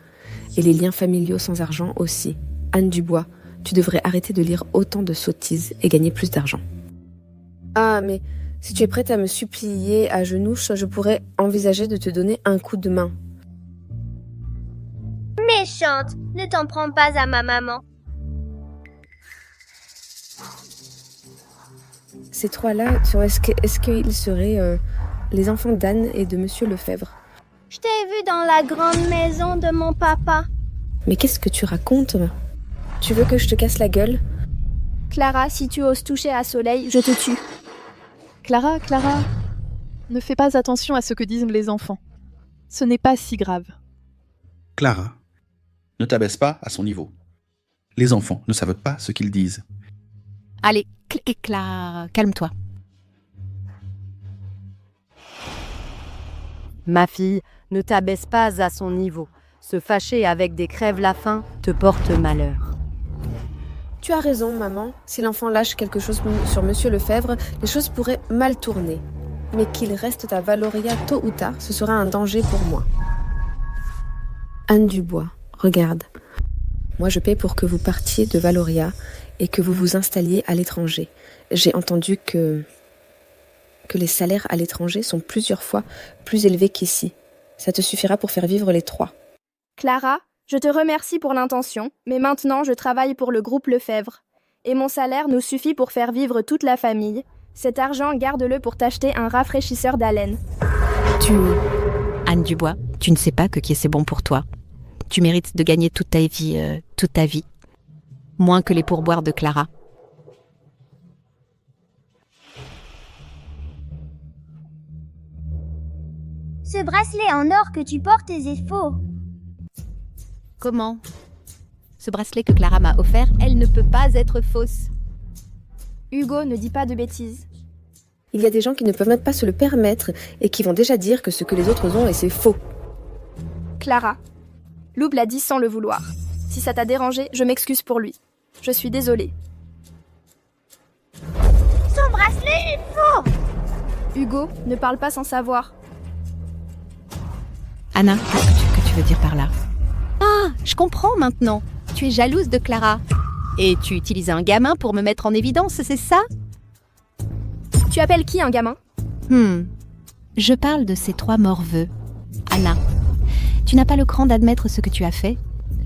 Et les liens familiaux sans argent aussi. Anne Dubois, tu devrais arrêter de lire autant de sottises et gagner plus d'argent. Ah, mais si tu es prête à me supplier à genoux, je pourrais envisager de te donner un coup de main. Méchante, ne t'en prends pas à ma maman. Ces trois-là, est-ce qu'ils seraient les enfants d'Anne et de Monsieur Lefebvre ? Je t'ai vu dans la grande maison de mon papa. Mais qu'est-ce que tu racontes ? Tu veux que je te casse la gueule ? Clara, si tu oses toucher à Soleil, je te tue. Clara, ne fais pas attention à ce que disent les enfants. Ce n'est pas si grave. Clara, Ne t'abaisse pas à son niveau. Les enfants ne savent pas ce qu'ils disent. Allez, éclat, calme-toi. Ma fille, ne t'abaisse pas à son niveau. Se fâcher avec des crèves-la-faim te porte malheur. Tu as raison, maman. Si l'enfant lâche quelque chose sur Monsieur Lefebvre, les choses pourraient mal tourner. Mais qu'il reste à Valoria tôt ou tard, ce sera un danger pour moi. Anne Dubois, regarde. Moi, je paie pour que vous partiez de Valoria et que vous vous installiez à l'étranger. J'ai entendu que les salaires à l'étranger sont plusieurs fois plus élevés qu'ici. Ça te suffira pour faire vivre les 3. Clara, je te remercie pour l'intention, mais maintenant je travaille pour le groupe Lefebvre. Et mon salaire nous suffit pour faire vivre toute la famille. Cet argent, garde-le pour t'acheter un rafraîchisseur d'haleine. Anne Dubois, tu ne sais pas que qui c'est bon pour toi. Tu mérites de gagner toute ta vie. Moins que les pourboires de Clara. Ce bracelet en or que tu portes est faux. Comment ? Ce bracelet que Clara m'a offert, elle ne peut pas être fausse. Hugo, ne dis pas de bêtises. Il y a des gens qui ne peuvent même pas se le permettre et qui vont déjà dire que ce que les autres ont et c'est faux. Clara, Loup l'a dit sans le vouloir. Si ça t'a dérangé, je m'excuse pour lui. Je suis désolée. Son bracelet est faux. Hugo, ne parle pas sans savoir. Anna, qu'est-ce que tu veux dire par là ? Ah, je comprends maintenant. Tu es jalouse de Clara. Et tu utilises un gamin pour me mettre en évidence, c'est ça ? Tu appelles qui un gamin ? Je parle de ces 3 morveux. Anna, tu n'as pas le cran d'admettre ce que tu as fait ?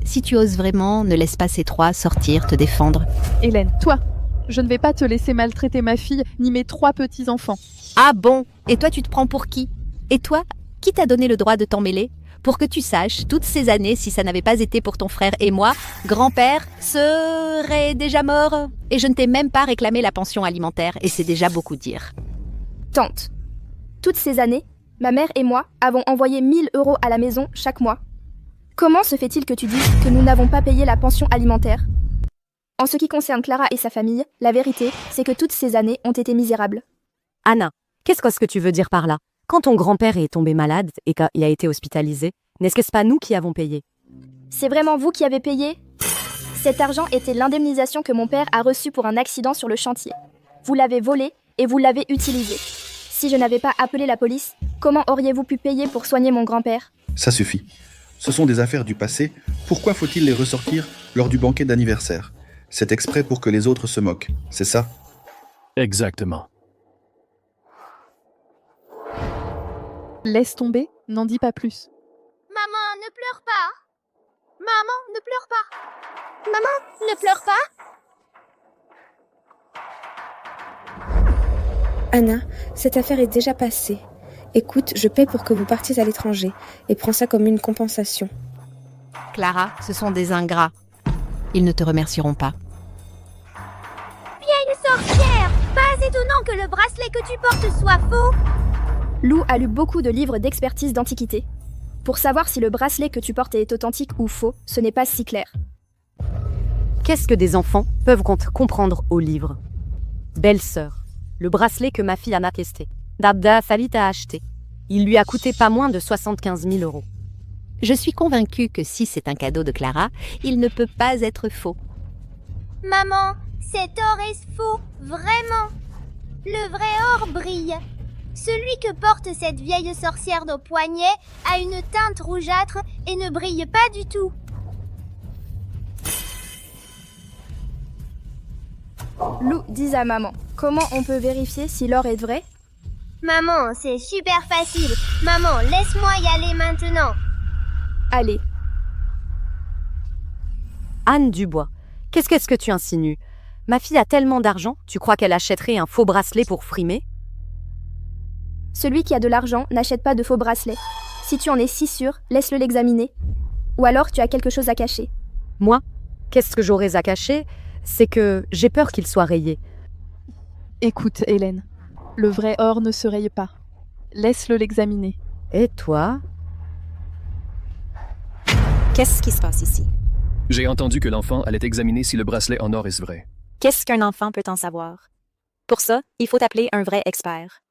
Si tu oses vraiment, ne laisse pas ces 3 sortir, te défendre. Hélène, toi, je ne vais pas te laisser maltraiter ma fille ni mes 3 petits-enfants. Ah bon ? Et toi, tu te prends pour qui ? Et toi, qui t'a donné le droit de t'en mêler ? Pour que tu saches, toutes ces années, si ça n'avait pas été pour ton frère et moi, grand-père serait déjà mort. Et je ne t'ai même pas réclamé la pension alimentaire, et c'est déjà beaucoup dire. Tante, toutes ces années, ma mère et moi avons envoyé 1 000 € à la maison chaque mois. Comment se fait-il que tu dises que nous n'avons pas payé la pension alimentaire ? En ce qui concerne Clara et sa famille, la vérité, c'est que toutes ces années ont été misérables. Anna, qu'est-ce que tu veux dire par là ? Quand ton grand-père est tombé malade et qu'il a été hospitalisé, n'est-ce pas nous qui avons payé ? C'est vraiment vous qui avez payé ? Cet argent était l'indemnisation que mon père a reçue pour un accident sur le chantier. Vous l'avez volé et vous l'avez utilisé. Si je n'avais pas appelé la police, comment auriez-vous pu payer pour soigner mon grand-père ? Ça suffit. Ce sont des affaires du passé. Pourquoi faut-il les ressortir lors du banquet d'anniversaire ? C'est exprès pour que les autres se moquent, c'est ça ? Exactement. Laisse tomber, n'en dis pas plus. Maman, ne pleure pas. Maman, ne pleure pas. Maman, ne pleure pas. Anna, cette affaire est déjà passée. Écoute, je paie pour que vous partiez à l'étranger et prends ça comme une compensation. Clara, ce sont des ingrats. Ils ne te remercieront pas. Vieille sorcière, pas étonnant que le bracelet que tu portes soit faux. Lou a lu beaucoup de livres d'expertise d'antiquité. Pour savoir si le bracelet que tu portes est authentique ou faux, ce n'est pas si clair. Qu'est-ce que des enfants peuvent comprendre au livre ? Belle-sœur, le bracelet que ma fille Anna a testé. Dabda Salit a acheté. Il lui a coûté pas moins de 75 000 €. Je suis convaincue que si c'est un cadeau de Clara, il ne peut pas être faux. Maman, cet or est faux, vraiment. Le vrai or brille. Celui que porte cette vieille sorcière au poignet a une teinte rougeâtre et ne brille pas du tout. Lou, dis à maman, comment on peut vérifier si l'or est vrai ? Maman, c'est super facile. Maman, laisse-moi y aller maintenant. Allez. Anne Dubois, qu'est-ce que tu insinues ? Ma fille a tellement d'argent, tu crois qu'elle achèterait un faux bracelet pour frimer ? Celui qui a de l'argent n'achète pas de faux bracelets. Si tu en es si sûr, laisse-le l'examiner. Ou alors tu as quelque chose à cacher. Moi ? Qu'est-ce que j'aurais à cacher ? C'est que j'ai peur qu'il soit rayé. Écoute, Hélène, le vrai or ne se raye pas. Laisse-le l'examiner. Et toi ? Qu'est-ce qui se passe ici ? J'ai entendu que l'enfant allait examiner si le bracelet en or est vrai. Qu'est-ce qu'un enfant peut en savoir? Pour ça, il faut appeler un vrai expert.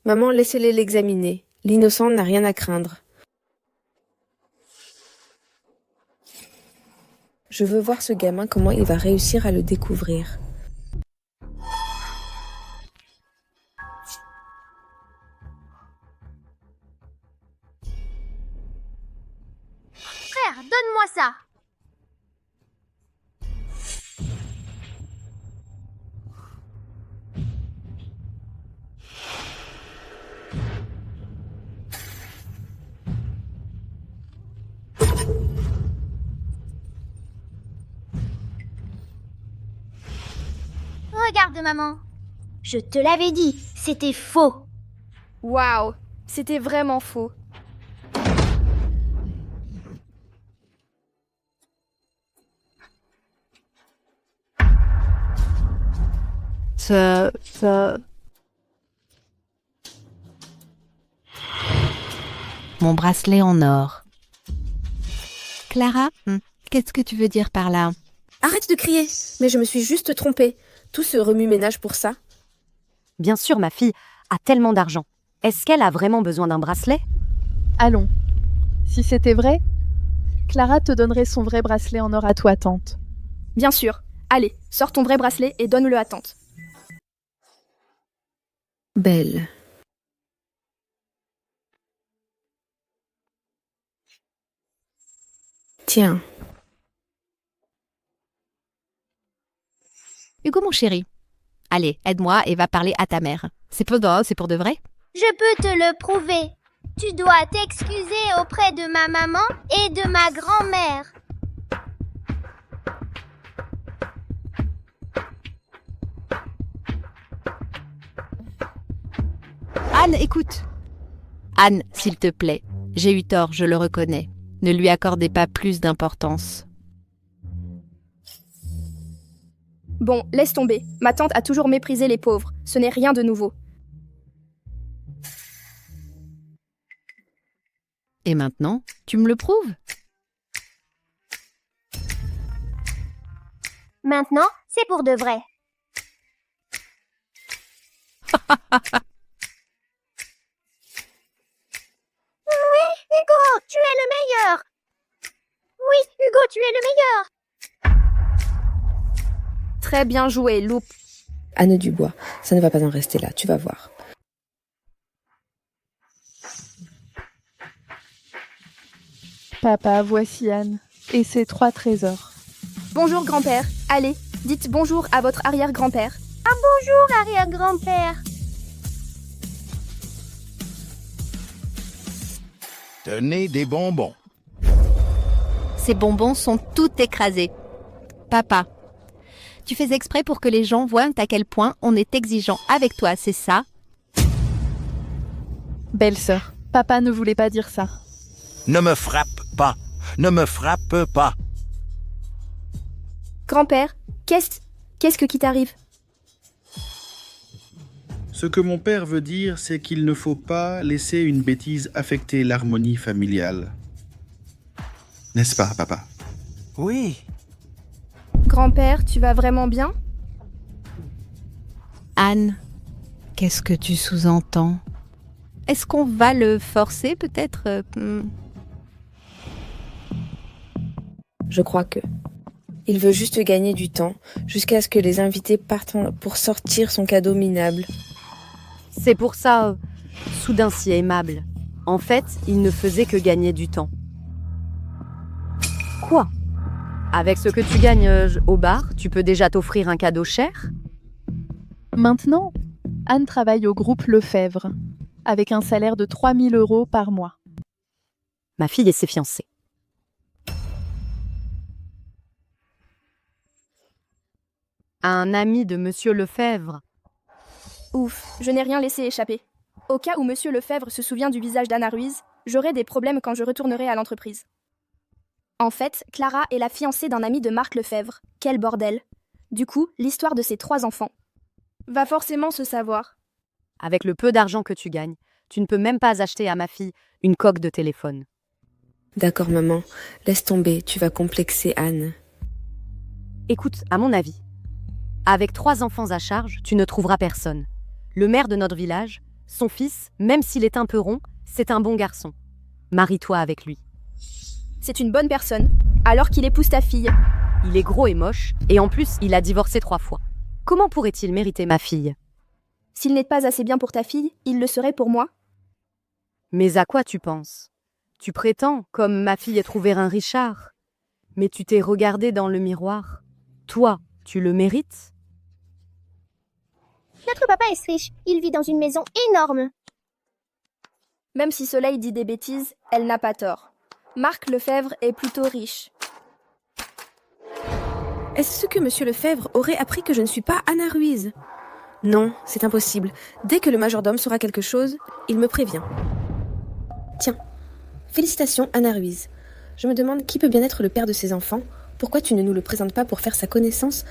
Maman, laissez-les l'examiner. L'innocent n'a rien à craindre. Je veux voir ce gamin, comment il va réussir à le découvrir. Frère, donne-moi ça. Regarde, maman. Je te l'avais dit, c'était faux. Waouh, c'était vraiment faux. Ça... Mon bracelet en or. Clara, qu'est-ce que tu veux dire par là? Arrête de crier. Mais je me suis juste trompée. Tout ce remue-ménage pour ça. Bien sûr, ma fille a tellement d'argent. Est-ce qu'elle a vraiment besoin d'un bracelet? Allons. Si c'était vrai, Clara te donnerait son vrai bracelet en or à toi, tante. Bien sûr. Allez, sors ton vrai bracelet et donne-le à tante. Belle. Tiens. Hugo, mon chéri. Allez, aide-moi et va parler à ta mère. C'est pour de vrai? Je peux te le prouver. Tu dois t'excuser auprès de ma maman et de ma grand-mère. Anne, écoute. Anne, s'il te plaît. J'ai eu tort, je le reconnais. Ne lui accordez pas plus d'importance. Bon, laisse tomber. Ma tante a toujours méprisé les pauvres. Ce n'est rien de nouveau. Et maintenant, tu me le prouves? Maintenant, c'est pour de vrai. Oui, Hugo, tu es le meilleur. Oui, Hugo, tu es le meilleur. Très bien joué, Loup. Anne Dubois, ça ne va pas en rester là, tu vas voir. Papa, voici Anne et ses 3 trésors. Bonjour, grand-père. Allez, dites bonjour à votre arrière-grand-père. Ah, bonjour, arrière-grand-père. Tenez des bonbons. Ces bonbons sont tout écrasés. Papa, tu fais exprès pour que les gens voient à quel point on est exigeant avec toi, c'est ça? Belle-sœur, papa ne voulait pas dire ça. Ne me frappe pas. Ne me frappe pas. Grand-père, qu'est-ce qui t'arrive? Ce que mon père veut dire, c'est qu'il ne faut pas laisser une bêtise affecter l'harmonie familiale. N'est-ce pas, papa? Oui. Grand-père, tu vas vraiment bien? Anne, qu'est-ce que tu sous-entends? Est-ce qu'on va le forcer, peut-être? Je crois que... Il veut juste gagner du temps, jusqu'à ce que les invités partent pour sortir son cadeau minable. C'est pour ça, soudain si aimable. En fait, il ne faisait que gagner du temps. Quoi? Avec ce que tu gagnes au bar, tu peux déjà t'offrir un cadeau cher? Maintenant, Anne travaille au groupe Lefebvre, avec un salaire de 3 000 € par mois. Ma fille et ses fiancés. Un ami de Monsieur Lefebvre. Ouf, je n'ai rien laissé échapper. Au cas où Monsieur Lefebvre se souvient du visage d'Anna Ruiz, j'aurai des problèmes quand je retournerai à l'entreprise. En fait, Clara est la fiancée d'un ami de Marc Lefebvre. Quel bordel. Du coup, l'histoire de ses 3 enfants va forcément se savoir. Avec le peu d'argent que tu gagnes, tu ne peux même pas acheter à ma fille une coque de téléphone. D'accord, maman. Laisse tomber, tu vas complexer Anne. Écoute, à mon avis, avec 3 enfants à charge, tu ne trouveras personne. Le maire de notre village, son fils, même s'il est un peu rond, c'est un bon garçon. Marie-toi avec lui. C'est une bonne personne, alors qu'il épouse ta fille. Il est gros et moche, et en plus, il a divorcé 3 fois. Comment pourrait-il mériter ma fille? S'il n'est pas assez bien pour ta fille, il le serait pour moi. Mais à quoi tu penses? Tu prétends, comme ma fille, trouver un Richard. Mais tu t'es regardé dans le miroir. Toi, tu le mérites? Notre papa est riche. Il vit dans une maison énorme. Même si Soleil dit des bêtises, elle n'a pas tort. Marc Lefebvre est plutôt riche. Est-ce que Monsieur Lefebvre aurait appris que je ne suis pas Anna Ruiz? Non, c'est impossible. Dès que le majordome saura quelque chose, il me prévient. Tiens, félicitations Anna Ruiz. Je me demande qui peut bien être le père de ses enfants. Pourquoi tu ne nous le présentes pas pour faire sa connaissance?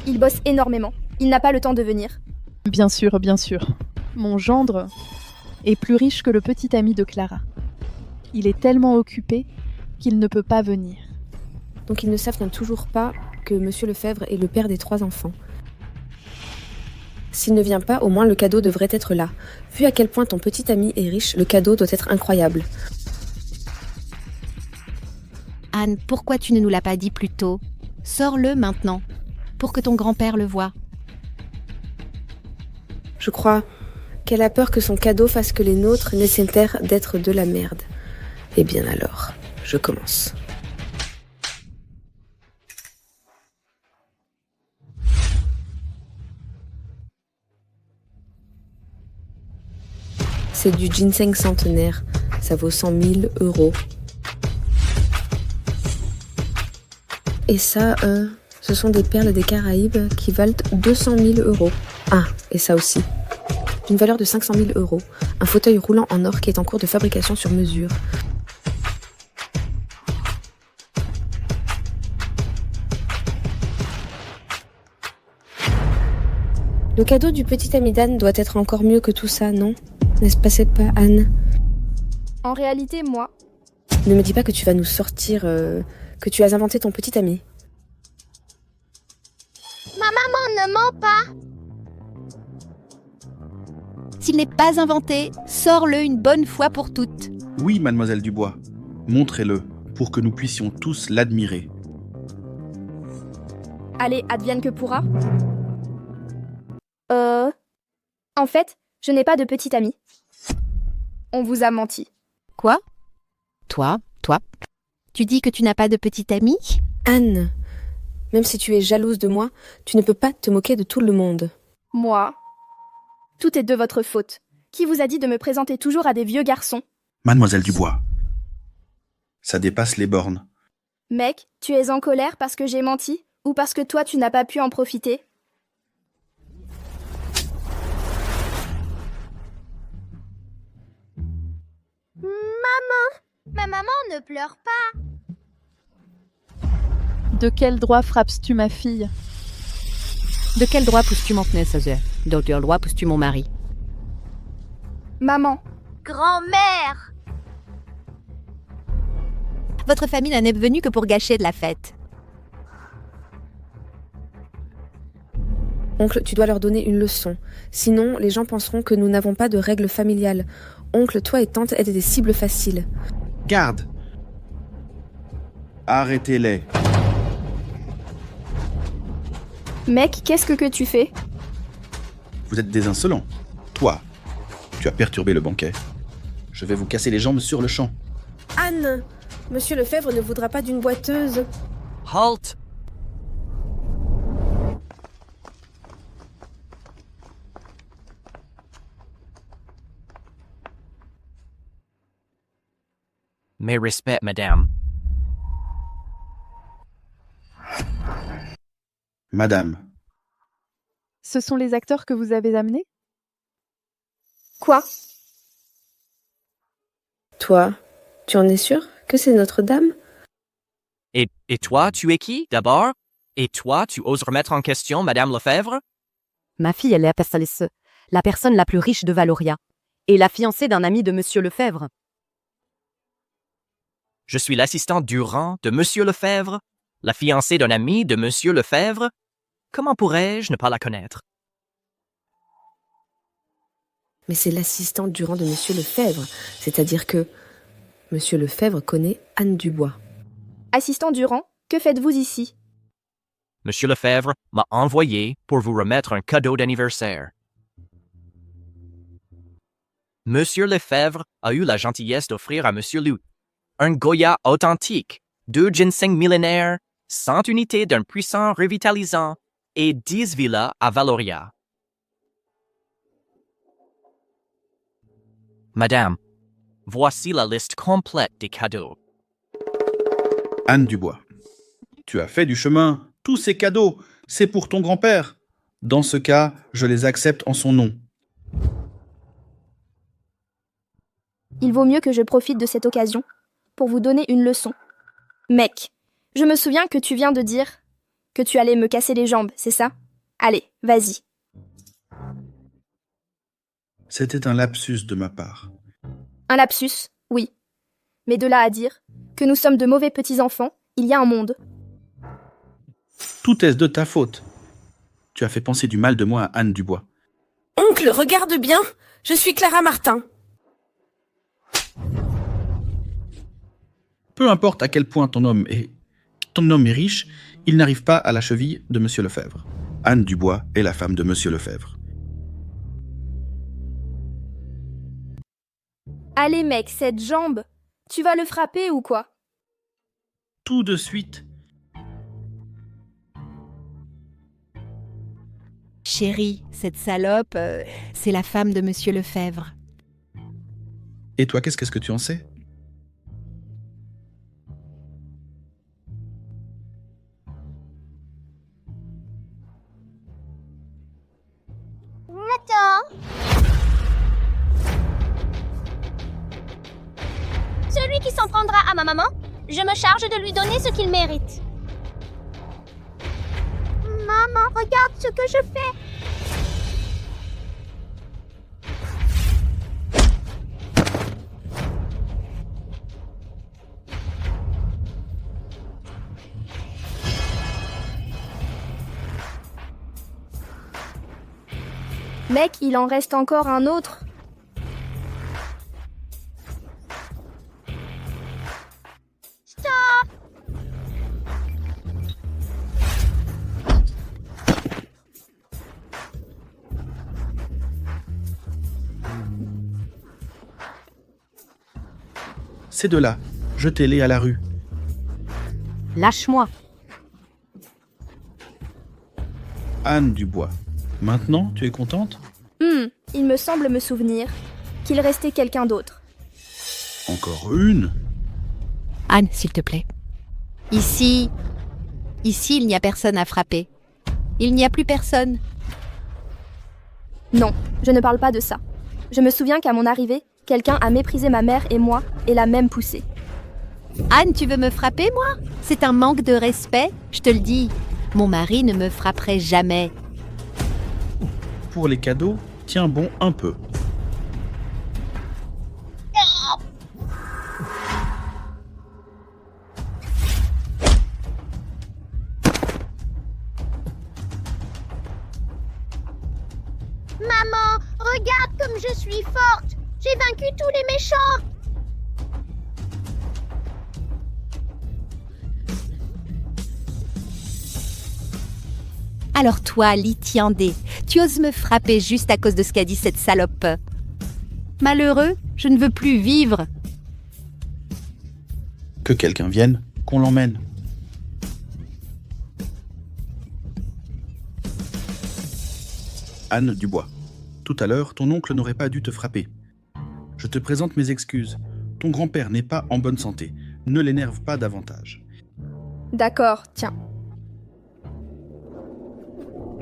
Il bosse énormément. Il n'a pas le temps de venir. Bien sûr, bien sûr. Mon gendre est plus riche que le petit ami de Clara. Il est tellement occupé qu'il ne peut pas venir. Donc ils ne savent toujours pas que Monsieur Lefebvre est le père des 3 enfants. S'il ne vient pas, au moins le cadeau devrait être là. Vu à quel point ton petit ami est riche, le cadeau doit être incroyable. Anne, pourquoi tu ne nous l'as pas dit plus tôt? Sors-le maintenant, pour que ton grand-père le voie. Je crois qu'elle a peur que son cadeau fasse que les nôtres nécessitèrent d'être de la merde. Eh bien alors, je commence. C'est du ginseng centenaire. Ça vaut 100 000 €. Et ça, ce sont des perles des Caraïbes qui valent 200 000 €. Ah, et ça aussi. D'une valeur de 500 000 €. Un fauteuil roulant en or qui est en cours de fabrication sur mesure. Le cadeau du petit ami d'Anne doit être encore mieux que tout ça, non? N'est-ce pas, Anne? En réalité, moi... Ne me dis pas que tu vas nous sortir que tu as inventé ton petit ami. Ma maman ne ment pas. S'il n'est pas inventé, sors-le une bonne fois pour toutes. Oui, mademoiselle Dubois. Montrez-le, pour que nous puissions tous l'admirer. Allez, advienne que pourra. En fait, je n'ai pas de petit ami. On vous a menti. Quoi? Toi? Tu dis que tu n'as pas de petit ami? Anne, même si tu es jalouse de moi, tu ne peux pas te moquer de tout le monde. Moi? Tout est de votre faute. Qui vous a dit de me présenter toujours à des vieux garçons? Mademoiselle Dubois. Ça dépasse les bornes. Mec, tu es en colère parce que j'ai menti? Ou parce que toi tu n'as pas pu en profiter? Maman! Ma maman ne pleure pas. De quel droit frappes-tu ma fille? De quel droit pousses-tu mon pneu, Sazé? De quel droit pousses-tu mon mari? Maman! Grand-mère! Votre famille n'en est venue que pour gâcher de la fête. Oncle, tu dois leur donner une leçon. Sinon, les gens penseront que nous n'avons pas de règles familiales. Oncle, toi et tante êtes des cibles faciles. Garde! Arrêtez-les. Mec, qu'est-ce que tu fais? Vous êtes des insolents. Toi, tu as perturbé le banquet. Je vais vous casser les jambes sur le champ. Anne! Monsieur Lefebvre ne voudra pas d'une boiteuse. Halt! Mes respects, madame. Madame. Ce sont les acteurs que vous avez amenés? Quoi? Toi, tu en es sûr que c'est Notre-Dame? Et toi, tu es qui, d'abord? Et toi, tu oses remettre en question Madame Lefebvre? Ma fille, elle est la personne la plus riche de Valoria. Et la fiancée d'un ami de Monsieur Lefebvre. Je suis l'assistant Durand de Monsieur Lefebvre, la fiancée d'un ami de Monsieur Lefebvre. Comment pourrais-je ne pas la connaître? Mais c'est l'assistante Durand de Monsieur Lefebvre, c'est-à-dire que Monsieur Lefebvre connaît Anne Dubois. Assistant Durand, que faites-vous ici? Monsieur Lefebvre m'a envoyé pour vous remettre un cadeau d'anniversaire. Monsieur Lefebvre a eu la gentillesse d'offrir à Monsieur Lou un Goya authentique, 2 ginseng millénaires, 100 unités d'un puissant revitalisant et 10 villas à Valoria. Madame, voici la liste complète des cadeaux. Anne Dubois. Tu as fait du chemin. Tous ces cadeaux, c'est pour ton grand-père. Dans ce cas, je les accepte en son nom. Il vaut mieux que je profite de cette occasion pour vous donner une leçon. Mec, je me souviens que tu viens de dire que tu allais me casser les jambes, c'est ça? Allez, vas-y. C'était un lapsus de ma part. Un lapsus, oui. Mais de là à dire que nous sommes de mauvais petits-enfants, il y a un monde. Tout est de ta faute. Tu as fait penser du mal de moi à Anne Dubois. Oncle, regarde bien, je suis Clara Martin. Peu importe à quel point ton homme est riche, il n'arrive pas à la cheville de Monsieur Lefebvre. Anne Dubois est la femme de Monsieur Lefebvre. Allez mec, cette jambe, tu vas le frapper ou quoi? Tout de suite. Chérie, cette salope, c'est la femme de Monsieur Lefebvre. Et toi, qu'est-ce que tu en sais? Attends. Celui qui s'en prendra à ma maman, je me charge de lui donner ce qu'il mérite. Maman, regarde ce que je fais. Mec, il en reste encore un autre. Stop! Ces deux-là, jetez-les à la rue. Lâche-moi. Anne Dubois. Maintenant, tu es contente? Il me semble me souvenir qu'il restait quelqu'un d'autre. Encore une? Anne, s'il te plaît. Ici, il n'y a personne à frapper. Il n'y a plus personne. Non, je ne parle pas de ça. Je me souviens qu'à mon arrivée, quelqu'un a méprisé ma mère et moi et l'a même poussée. Anne, tu veux me frapper, moi? C'est un manque de respect, je te le dis. Mon mari ne me frapperait jamais. Pour les cadeaux, tiens bon un peu. Maman, regarde comme je suis forte. J'ai vaincu tous les méchants. Alors toi, Litiandé, tu oses me frapper juste à cause de ce qu'a dit cette salope. Malheureux, je ne veux plus vivre. Que quelqu'un vienne, qu'on l'emmène. Anne Dubois. Tout à l'heure, ton oncle n'aurait pas dû te frapper. Je te présente mes excuses. Ton grand-père n'est pas en bonne santé. Ne l'énerve pas davantage. D'accord, tiens.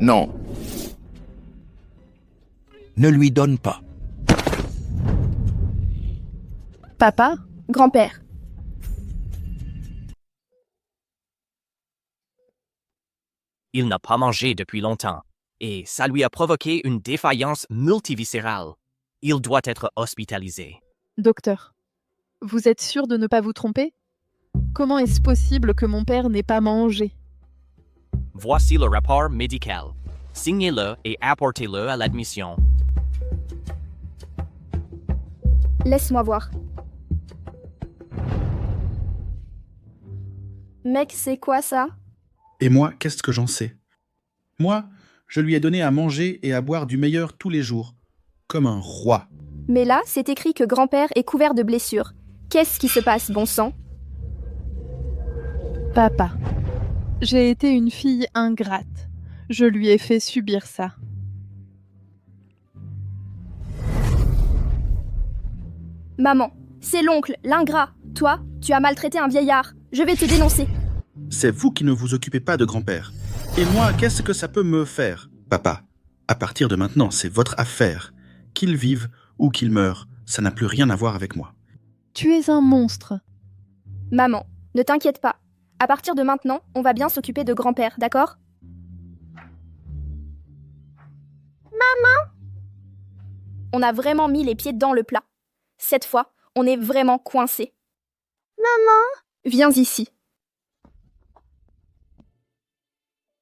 Non. Ne lui donne pas. Papa? Grand-père. Il n'a pas mangé depuis longtemps, et ça lui a provoqué une défaillance multiviscérale. Il doit être hospitalisé. Docteur, vous êtes sûr de ne pas vous tromper? Comment est-ce possible que mon père n'ait pas mangé? Voici le rapport médical. Signez-le et apportez-le à l'admission. Laisse-moi voir. Mec, c'est quoi ça? Et moi, qu'est-ce que j'en sais? Moi, je lui ai donné à manger et à boire du meilleur tous les jours, comme un roi. Mais là, c'est écrit que grand-père est couvert de blessures. Qu'est-ce qui se passe, bon sang? Papa, j'ai été une fille ingrate. Je lui ai fait subir ça. Maman, c'est l'oncle, l'ingrat. Toi, tu as maltraité un vieillard. Je vais te dénoncer. C'est vous qui ne vous occupez pas de grand-père. Et moi, qu'est-ce que ça peut me faire? Papa, à partir de maintenant, c'est votre affaire. Qu'il vive ou qu'il meure, ça n'a plus rien à voir avec moi. Tu es un monstre. Maman, ne t'inquiète pas. À partir de maintenant, on va bien s'occuper de grand-père, d'accord? Maman! On a vraiment mis les pieds dans le plat. Cette fois, on est vraiment coincés. Maman! Viens ici.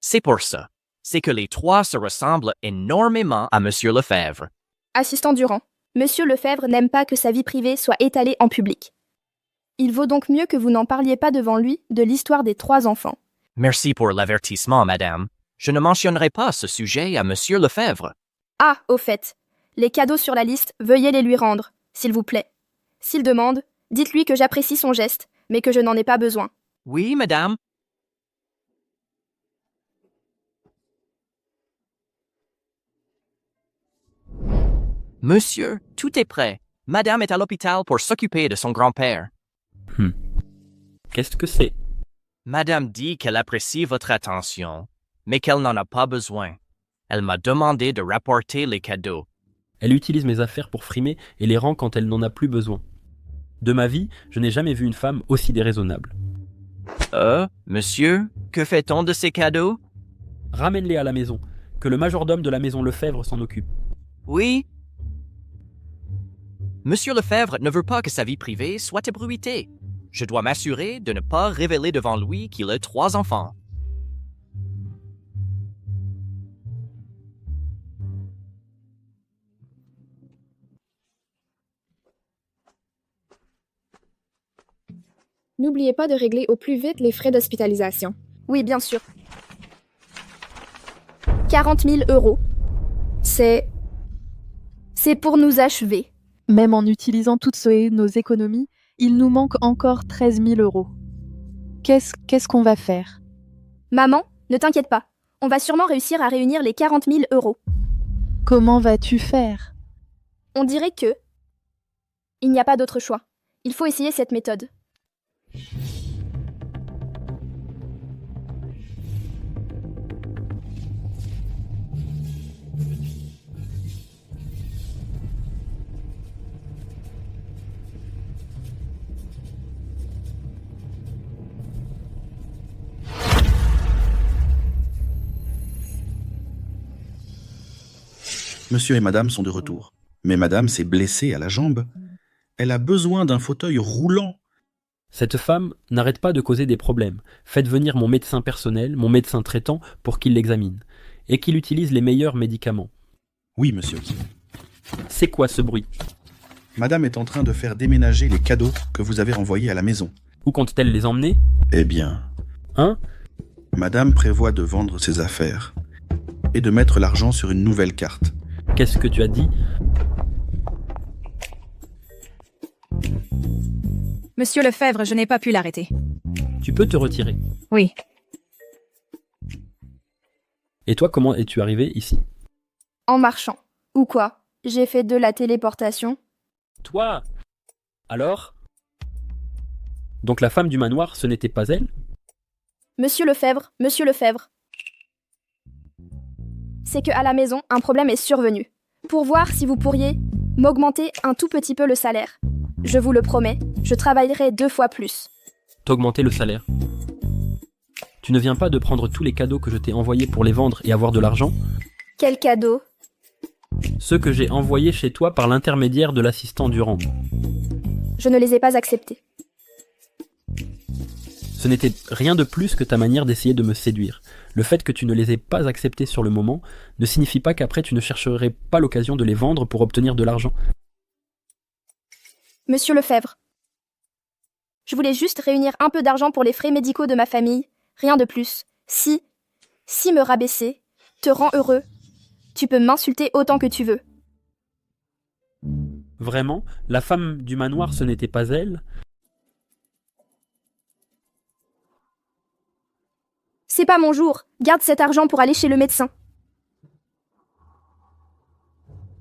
C'est pour ça. C'est que les trois se ressemblent énormément à Monsieur Lefebvre. Assistant Durand, Monsieur Lefebvre n'aime pas que sa vie privée soit étalée en public. Il vaut donc mieux que vous n'en parliez pas devant lui de l'histoire des 3 enfants. Merci pour l'avertissement, madame. Je ne mentionnerai pas ce sujet à Monsieur Lefebvre. Ah, au fait, les cadeaux sur la liste, veuillez les lui rendre, s'il vous plaît. S'il demande, dites-lui que j'apprécie son geste, mais que je n'en ai pas besoin. Oui, madame. Monsieur, tout est prêt. Madame est à l'hôpital pour s'occuper de son grand-père. Qu'est-ce que c'est? Madame dit qu'elle apprécie votre attention, mais qu'elle n'en a pas besoin. Elle m'a demandé de rapporter les cadeaux. Elle utilise mes affaires pour frimer et les rend quand elle n'en a plus besoin. De ma vie, je n'ai jamais vu une femme aussi déraisonnable. Monsieur, que fait-on de ces cadeaux? Ramène-les à la maison, que le majordome de la maison Lefebvre s'en occupe. Oui. Monsieur Lefebvre ne veut pas que sa vie privée soit ébruitée. Je dois m'assurer de ne pas révéler devant lui qu'il a 3 enfants. N'oubliez pas de régler au plus vite les frais d'hospitalisation. Oui, bien sûr. 40 000 €. C'est pour nous achever. Même en utilisant toutes nos économies, il nous manque encore 13 000 €. Qu'est-ce qu'on va faire? Maman, ne t'inquiète pas. On va sûrement réussir à réunir les 40 000 €. Comment vas-tu faire? On dirait que... Il n'y a pas d'autre choix. Il faut essayer cette méthode. Monsieur et madame sont de retour. Mais madame s'est blessée à la jambe. Elle a besoin d'un fauteuil roulant. Cette femme n'arrête pas de causer des problèmes. Faites venir mon médecin personnel, mon médecin traitant, pour qu'il l'examine. Et qu'il utilise les meilleurs médicaments. Oui, monsieur. C'est quoi ce bruit? Madame est en train de faire déménager les cadeaux que vous avez renvoyés à la maison. Où compte-t-elle les emmener? Eh bien... Hein? Madame prévoit de vendre ses affaires et de mettre l'argent sur une nouvelle carte. Qu'est-ce que tu as dit? Monsieur Lefebvre, je n'ai pas pu l'arrêter. Tu peux te retirer. Oui. Et toi, comment es-tu arrivé ici? En marchant. Ou quoi? J'ai fait de la téléportation. Toi? Alors? Donc la femme du manoir, ce n'était pas elle? Monsieur Lefebvre, monsieur Lefebvre. C'est que à la maison, un problème est survenu. Pour voir si vous pourriez m'augmenter un tout petit peu le salaire. Je vous le promets, je travaillerai 2 fois plus. T'augmenter le salaire? Tu ne viens pas de prendre tous les cadeaux que je t'ai envoyés pour les vendre et avoir de l'argent? Quel cadeau? Ceux que j'ai envoyés chez toi par l'intermédiaire de l'assistant Durand. Je ne les ai pas acceptés. Ce n'était rien de plus que ta manière d'essayer de me séduire. Le fait que tu ne les aies pas acceptés sur le moment ne signifie pas qu'après tu ne chercherais pas l'occasion de les vendre pour obtenir de l'argent. Monsieur Lefebvre, je voulais juste réunir un peu d'argent pour les frais médicaux de ma famille, rien de plus. Si me rabaisser te rend heureux, tu peux m'insulter autant que tu veux. Vraiment, la femme du manoir, ce n'était pas elle? C'est pas mon jour. Garde cet argent pour aller chez le médecin.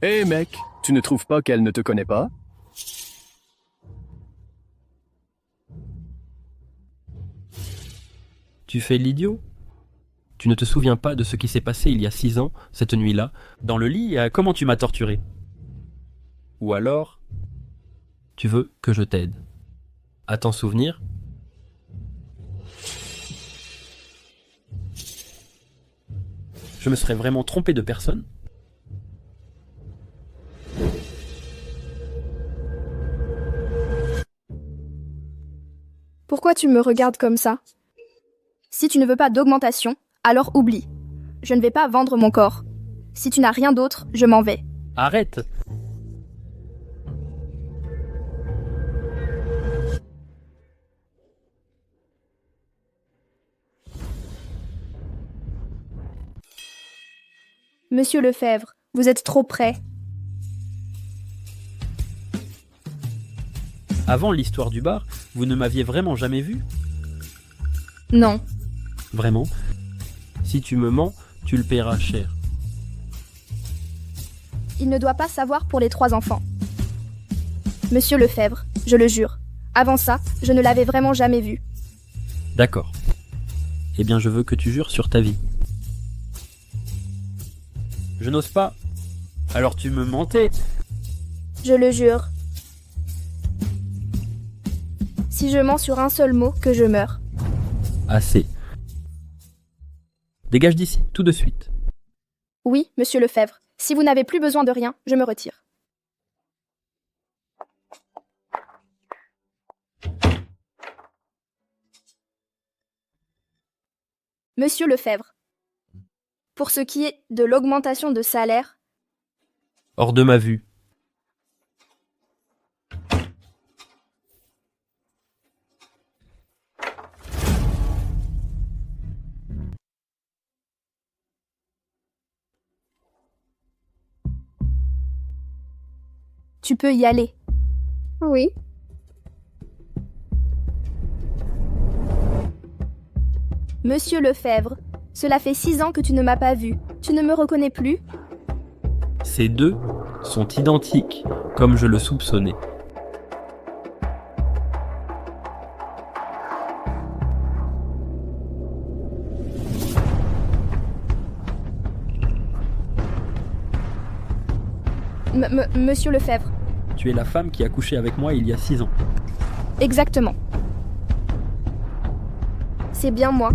Hé mec, tu ne trouves pas qu'elle ne te connaît pas? Tu fais l'idiot? Tu ne te souviens pas de ce qui s'est passé il y a 6 ans, cette nuit-là, dans le lit, comment tu m'as torturé? Ou alors, tu veux que je t'aide? À t'en souvenir? Je me serais vraiment trompé de personne? Pourquoi tu me regardes comme ça? Si tu ne veux pas d'augmentation, alors oublie. Je ne vais pas vendre mon corps. Si tu n'as rien d'autre, je m'en vais. Arrête! Monsieur Lefebvre, vous êtes trop près. Avant l'histoire du bar, vous ne m'aviez vraiment jamais vu? Non. Vraiment? Si tu me mens, tu le paieras cher. Il ne doit pas savoir pour les 3 enfants. Monsieur Lefebvre, je le jure. Avant ça, je ne l'avais vraiment jamais vu. D'accord. Eh bien, je veux que tu jures sur ta vie. Je n'ose pas. Alors tu me mentais. Je le jure. Si je mens sur un seul mot, que je meurs. Assez. Dégage d'ici, tout de suite. Oui, monsieur Lefebvre. Si vous n'avez plus besoin de rien, je me retire. Monsieur Lefebvre, pour ce qui est de l'augmentation de salaire, Hors de ma vue. tu peux y aller. Oui. Monsieur Lefebvre, cela fait 6 ans que tu ne m'as pas vu. Tu ne me reconnais plus? Ces deux sont identiques, comme je le soupçonnais. Monsieur Lefebvre. Tu es la femme qui a couché avec moi il y a 6 ans. Exactement. C'est bien moi.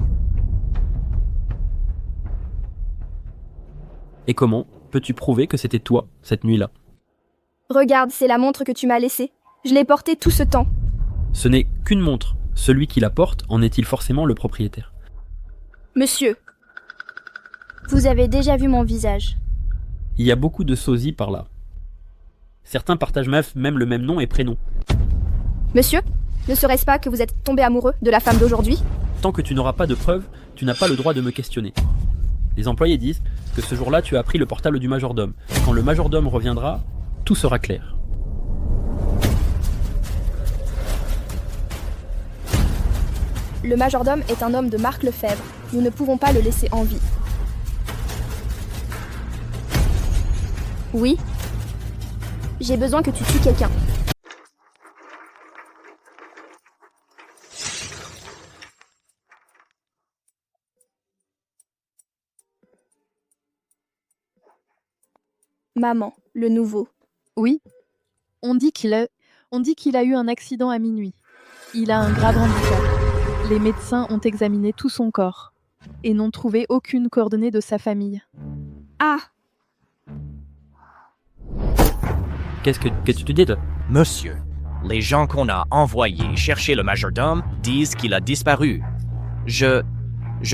Et comment peux-tu prouver que c'était toi, cette nuit-là? Regarde, c'est la montre que tu m'as laissée. Je l'ai portée tout ce temps. Ce n'est qu'une montre. Celui qui la porte en est-il forcément le propriétaire? Monsieur, vous avez déjà vu mon visage. Il y a beaucoup de sosies par là. Certains partagent même le même nom et prénom. Monsieur, ne serait-ce pas que vous êtes tombé amoureux de la femme d'aujourd'hui? Tant que tu n'auras pas de preuves, tu n'as pas le droit de me questionner. Les employés disent que ce jour-là, tu as pris le portable du majordome. Quand le majordome reviendra, tout sera clair. Le majordome est un homme de Marc Lefebvre. Nous ne pouvons pas le laisser en vie. Oui. J'ai besoin que tu tues quelqu'un. Maman, le nouveau. Oui. On dit qu'il a eu un accident à minuit. Il a un grave handicap. Les médecins ont examiné tout son corps et n'ont trouvé aucune coordonnée de sa famille. Ah! Qu'est-ce que tu dis de... Monsieur, les gens qu'on a envoyés chercher le majordome disent qu'il a disparu. Je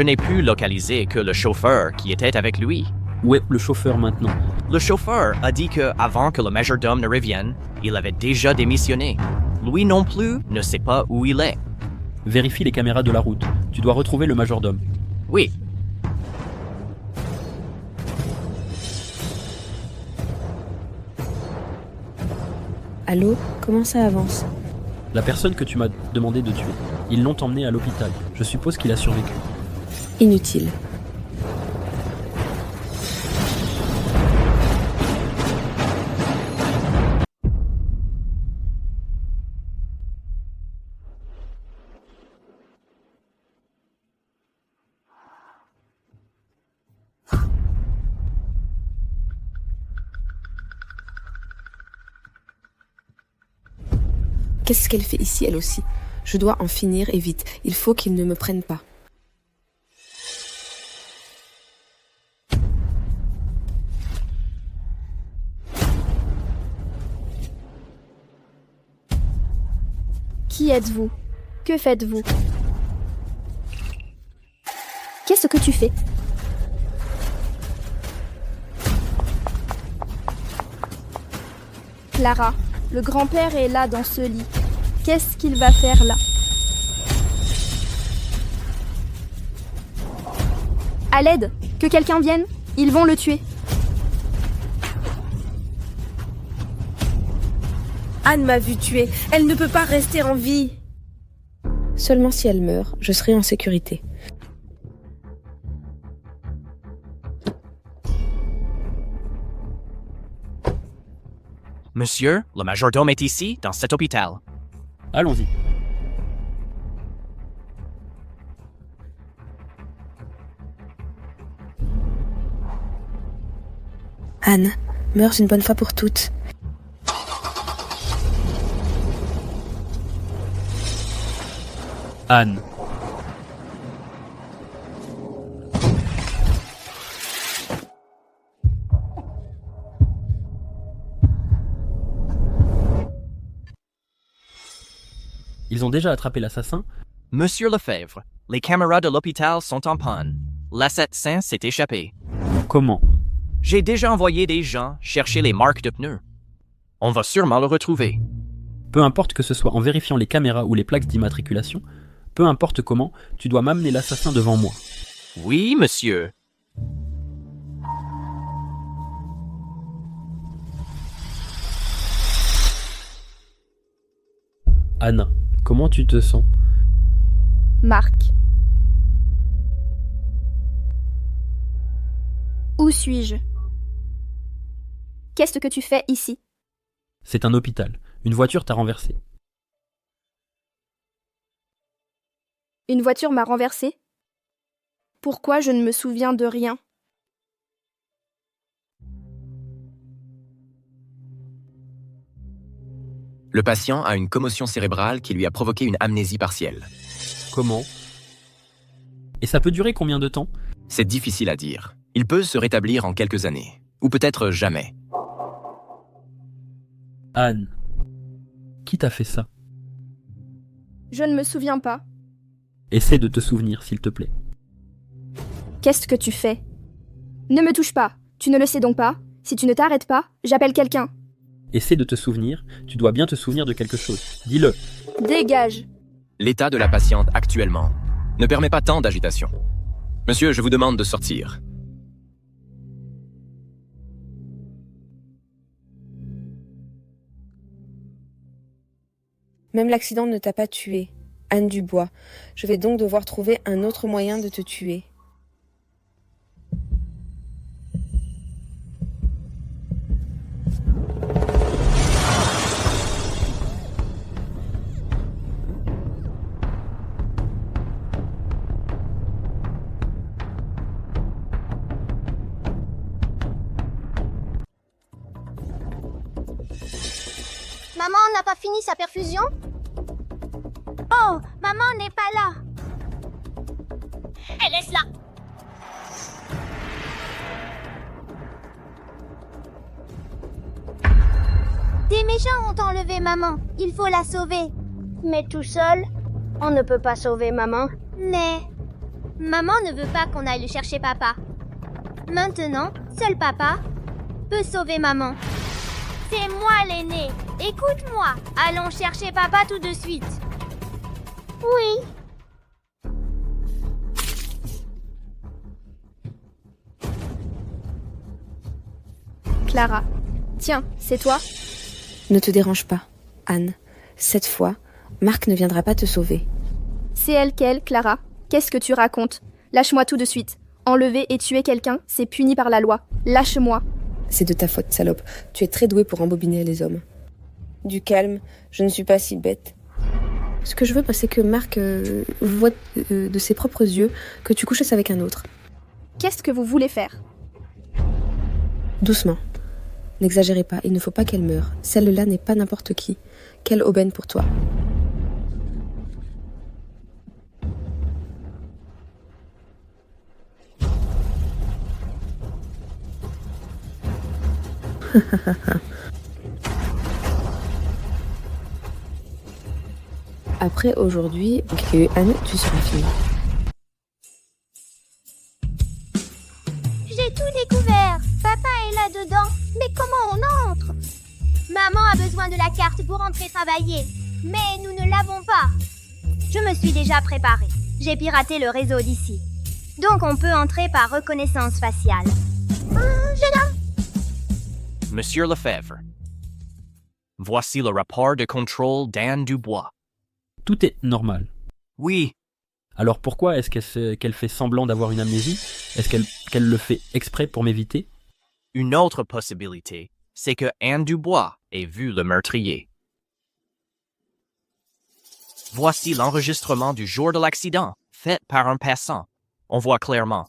n'ai pu localiser que le chauffeur qui était avec lui. Où est le chauffeur maintenant? Le chauffeur a dit que avant que le majordome ne revienne, il avait déjà démissionné. Lui non plus ne sait pas où il est. Vérifie les caméras de la route. Tu dois retrouver le majordome. Oui. Allô? Comment ça avance? La personne que tu m'as demandé de tuer, ils l'ont emmené à l'hôpital. Je suppose qu'il a survécu. Inutile. Qu'est-ce qu'elle fait ici, elle aussi? Je dois en finir et vite. Il faut qu'ils ne me prennent pas. Qui êtes-vous? Que faites-vous? Qu'est-ce que tu fais? Clara, le grand-père est là dans ce lit. Qu'est-ce qu'il va faire là? À l'aide! Que quelqu'un vienne! Ils vont le tuer! Anne m'a vu tuer. Elle ne peut pas rester en vie. Seulement si elle meurt, je serai en sécurité. Monsieur, le majordome est ici, dans cet hôpital. Allons-y. Anne, meurs une bonne fois pour toutes. Anne. Ils ont déjà attrapé l'assassin? Monsieur Lefebvre, les caméras de l'hôpital sont en panne. L'assassin s'est échappé. Comment? J'ai déjà envoyé des gens chercher les marques de pneus. On va sûrement le retrouver. Peu importe que ce soit en vérifiant les caméras ou les plaques d'immatriculation, peu importe comment, tu dois m'amener l'assassin devant moi. Oui, monsieur. Anna, comment tu te sens? Marc. Où suis-je? Qu'est-ce que tu fais ici? C'est un hôpital. Une voiture t'a renversé. Une voiture m'a renversé? Pourquoi je ne me souviens de rien? Le patient a une commotion cérébrale qui lui a provoqué une amnésie partielle. Comment? Et ça peut durer combien de temps? C'est difficile à dire. Il peut se rétablir en quelques années. Ou peut-être jamais. Anne, qui t'a fait ça? Je ne me souviens pas. Essaie de te souvenir, s'il te plaît. Qu'est-ce que tu fais? Ne me touche pas. Tu ne le sais donc pas? Si tu ne t'arrêtes pas, j'appelle quelqu'un. Essaie de te souvenir. Tu dois bien te souvenir de quelque chose. Dis-le. Dégage. L'état de la patiente actuellement ne permet pas tant d'agitation. Monsieur, je vous demande de sortir. Même l'accident ne t'a pas tué, Anne Dubois. Je vais donc devoir trouver un autre moyen de te tuer. Maman n'a pas fini sa perfusion? Oh, maman n'est pas là. Elle est là. méchants ont enlevé maman. Il faut la sauver. Mais tout seul, on ne peut pas sauver maman. Mais maman ne veut pas qu'on aille chercher papa. Maintenant, seul papa peut sauver maman. C'est moi l'aîné. Écoute-moi. Allons chercher papa tout de suite. Oui. Clara. Tiens, c'est toi? Ne te dérange pas, Anne. Cette fois, Marc ne viendra pas te sauver. C'est elle qu'elle, Clara. Qu'est-ce que tu racontes? Lâche-moi tout de suite. Enlever et tuer quelqu'un, c'est puni par la loi. Lâche-moi. C'est de ta faute, salope. Tu es très douée pour embobiner les hommes. Du calme, je ne suis pas si bête. Ce que je veux, c'est que Marc voit de ses propres yeux que tu couches avec un autre. Qu'est-ce que vous voulez faire? Doucement. N'exagérez pas, il ne faut pas qu'elle meure. Celle-là n'est pas n'importe qui. Quelle aubaine pour toi. Après aujourd'hui, Anne, tu seras finie. J'ai tout découvert. Papa est là-dedans. Mais comment on entre? Maman a besoin de la carte pour entrer travailler. Mais nous ne l'avons pas. Je me suis déjà préparée. J'ai piraté le réseau d'ici. Donc on peut entrer par reconnaissance faciale. Jeune homme. Monsieur Lefebvre, voici le rapport de contrôle d'Anne Dubois. Tout est normal. Oui. Alors pourquoi est-ce qu'elle fait semblant d'avoir une amnésie? Est-ce qu'elle le fait exprès pour m'éviter? Une autre possibilité, c'est que Anne Dubois ait vu le meurtrier. Voici l'enregistrement du jour de l'accident, fait par un passant. On voit clairement.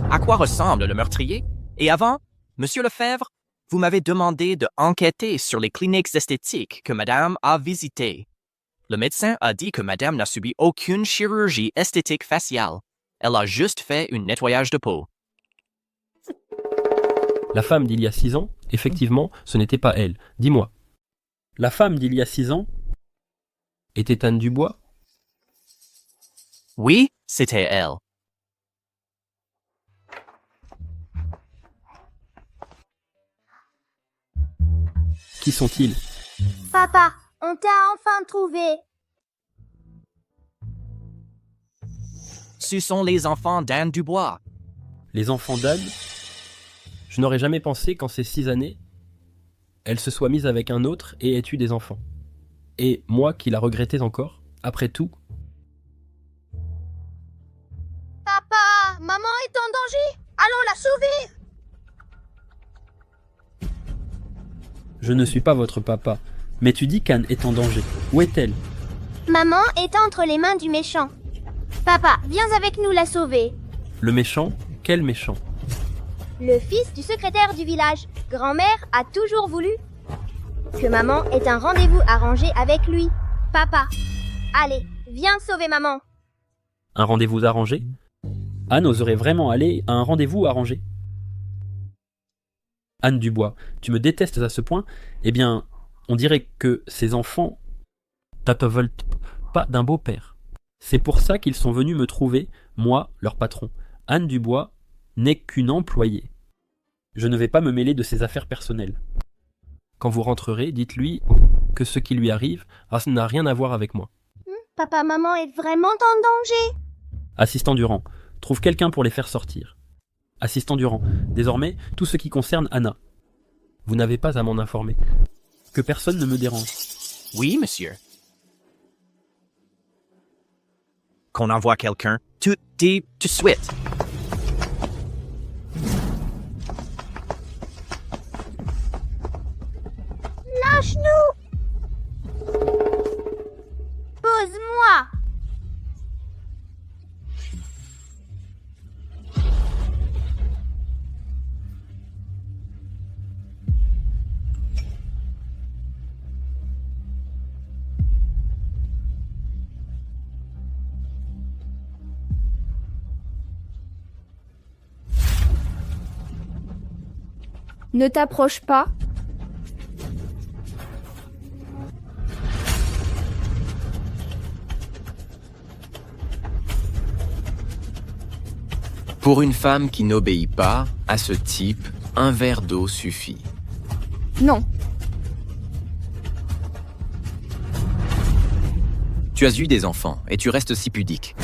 À quoi ressemble le meurtrier? Et avant, Monsieur Lefebvre, vous m'avez demandé d'enquêter sur les cliniques esthétiques que Madame a visitées. Le médecin a dit que Madame n'a subi aucune chirurgie esthétique faciale. Elle a juste fait un nettoyage de peau. La femme d'il y a 6 ans, effectivement, ce n'était pas elle. Dis-moi. La femme d'il y a 6 ans était Anne Dubois? Oui, c'était elle. Qui sont-ils? Papa, on t'a enfin trouvé. Ce sont les enfants d'Anne Dubois. Les enfants d'Anne? Je n'aurais jamais pensé qu'en ces 6 années, elle se soit mise avec un autre et ait eu des enfants. Et moi qui la regrettais encore, après tout. Papa, maman est en danger. Allons la sauver. Je ne suis pas votre papa, mais tu dis qu'Anne est en danger. Où est-elle? Maman est entre les mains du méchant. Papa, viens avec nous la sauver. Le méchant? Quel méchant? Le fils du secrétaire du village. Grand-mère a toujours voulu que maman ait un rendez-vous arrangé avec lui. Papa, allez, viens sauver maman. Un rendez-vous arrangé? Anne oserait vraiment aller à un rendez-vous arrangé? Anne Dubois, tu me détestes à ce point? Eh bien, on dirait que ces enfants ne te veulent pas d'un beau-père. C'est pour ça qu'ils sont venus me trouver, moi, leur patron. Anne Dubois n'est qu'une employée. Je ne vais pas me mêler de ses affaires personnelles. Quand vous rentrerez, dites-lui que ce qui lui arrive n'a rien à voir avec moi. Papa, maman est vraiment en danger. Assistant Durand, trouve quelqu'un pour les faire sortir. Assistant Durand, désormais, tout ce qui concerne Anna. Vous n'avez pas à m'en informer. Que personne ne me dérange. Oui, monsieur. Qu'on envoie quelqu'un tout de suite. Lâche-nous. Pose-moi. Ne t'approche pas. Pour une femme qui n'obéit pas, à ce type, un verre d'eau suffit. Non. Tu as eu des enfants et tu restes si pudique.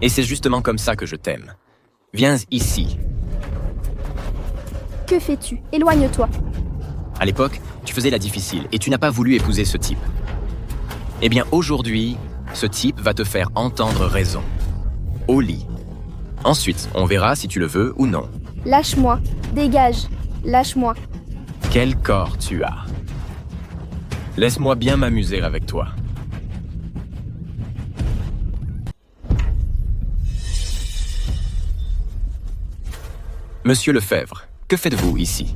Et c'est justement comme ça que je t'aime. Viens ici. Que fais-tu? Éloigne-toi. À l'époque, tu faisais la difficile et tu n'as pas voulu épouser ce type. Eh bien, aujourd'hui, ce type va te faire entendre raison. Au lit. Ensuite, on verra si tu le veux ou non. Lâche-moi. Dégage. Lâche-moi. Quel corps tu as. Laisse-moi bien m'amuser avec toi. Monsieur Lefebvre, que faites-vous ici?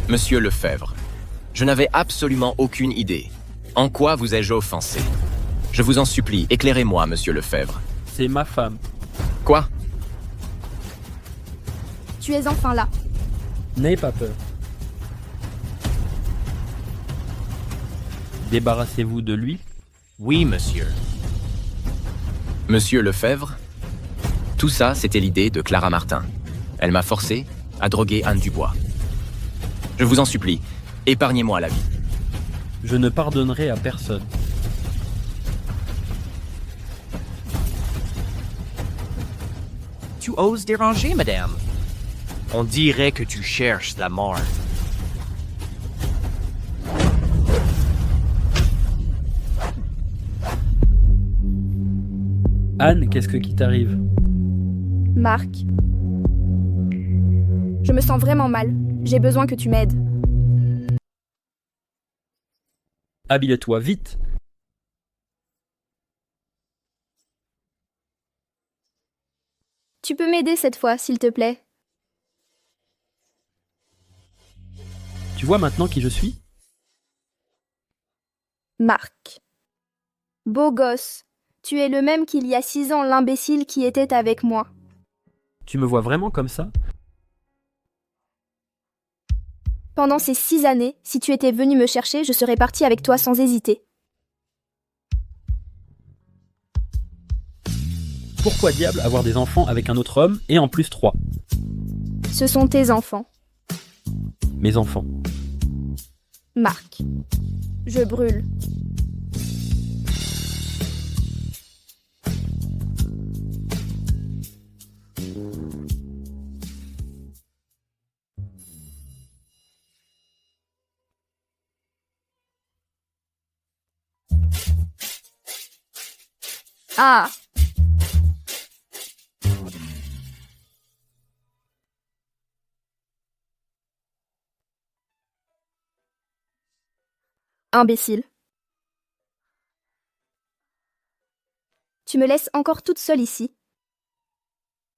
Monsieur Lefebvre, je n'avais absolument aucune idée. En quoi vous ai-je offensé? Je vous en supplie, éclairez-moi, monsieur Lefebvre. C'est ma femme. Quoi? Tu es enfin là. N'ayez pas peur. Débarrassez-vous de lui? Oui, monsieur. Monsieur Lefebvre, tout ça, c'était l'idée de Clara Martin. Elle m'a forcé à droguer Anne Dubois. Je vous en supplie, épargnez-moi la vie. Je ne pardonnerai à personne. Tu oses déranger, madame? On dirait que tu cherches la mort. Anne, qu'est-ce qui t'arrive? Marc. Je me sens vraiment mal. J'ai besoin que tu m'aides. Habille-toi vite. Tu peux m'aider cette fois, s'il te plaît? Tu vois maintenant qui je suis? Marc. Beau gosse. Tu es le même qu'il y a 6 ans, l'imbécile qui était avec moi. Tu me vois vraiment comme ça? Pendant ces 6 années, si tu étais venu me chercher, je serais partie avec toi sans hésiter. Pourquoi diable avoir des enfants avec un autre homme et en plus 3? Ce sont tes enfants. Mes enfants. Marc. Je brûle. Ah! Imbécile. Tu me laisses encore toute seule ici.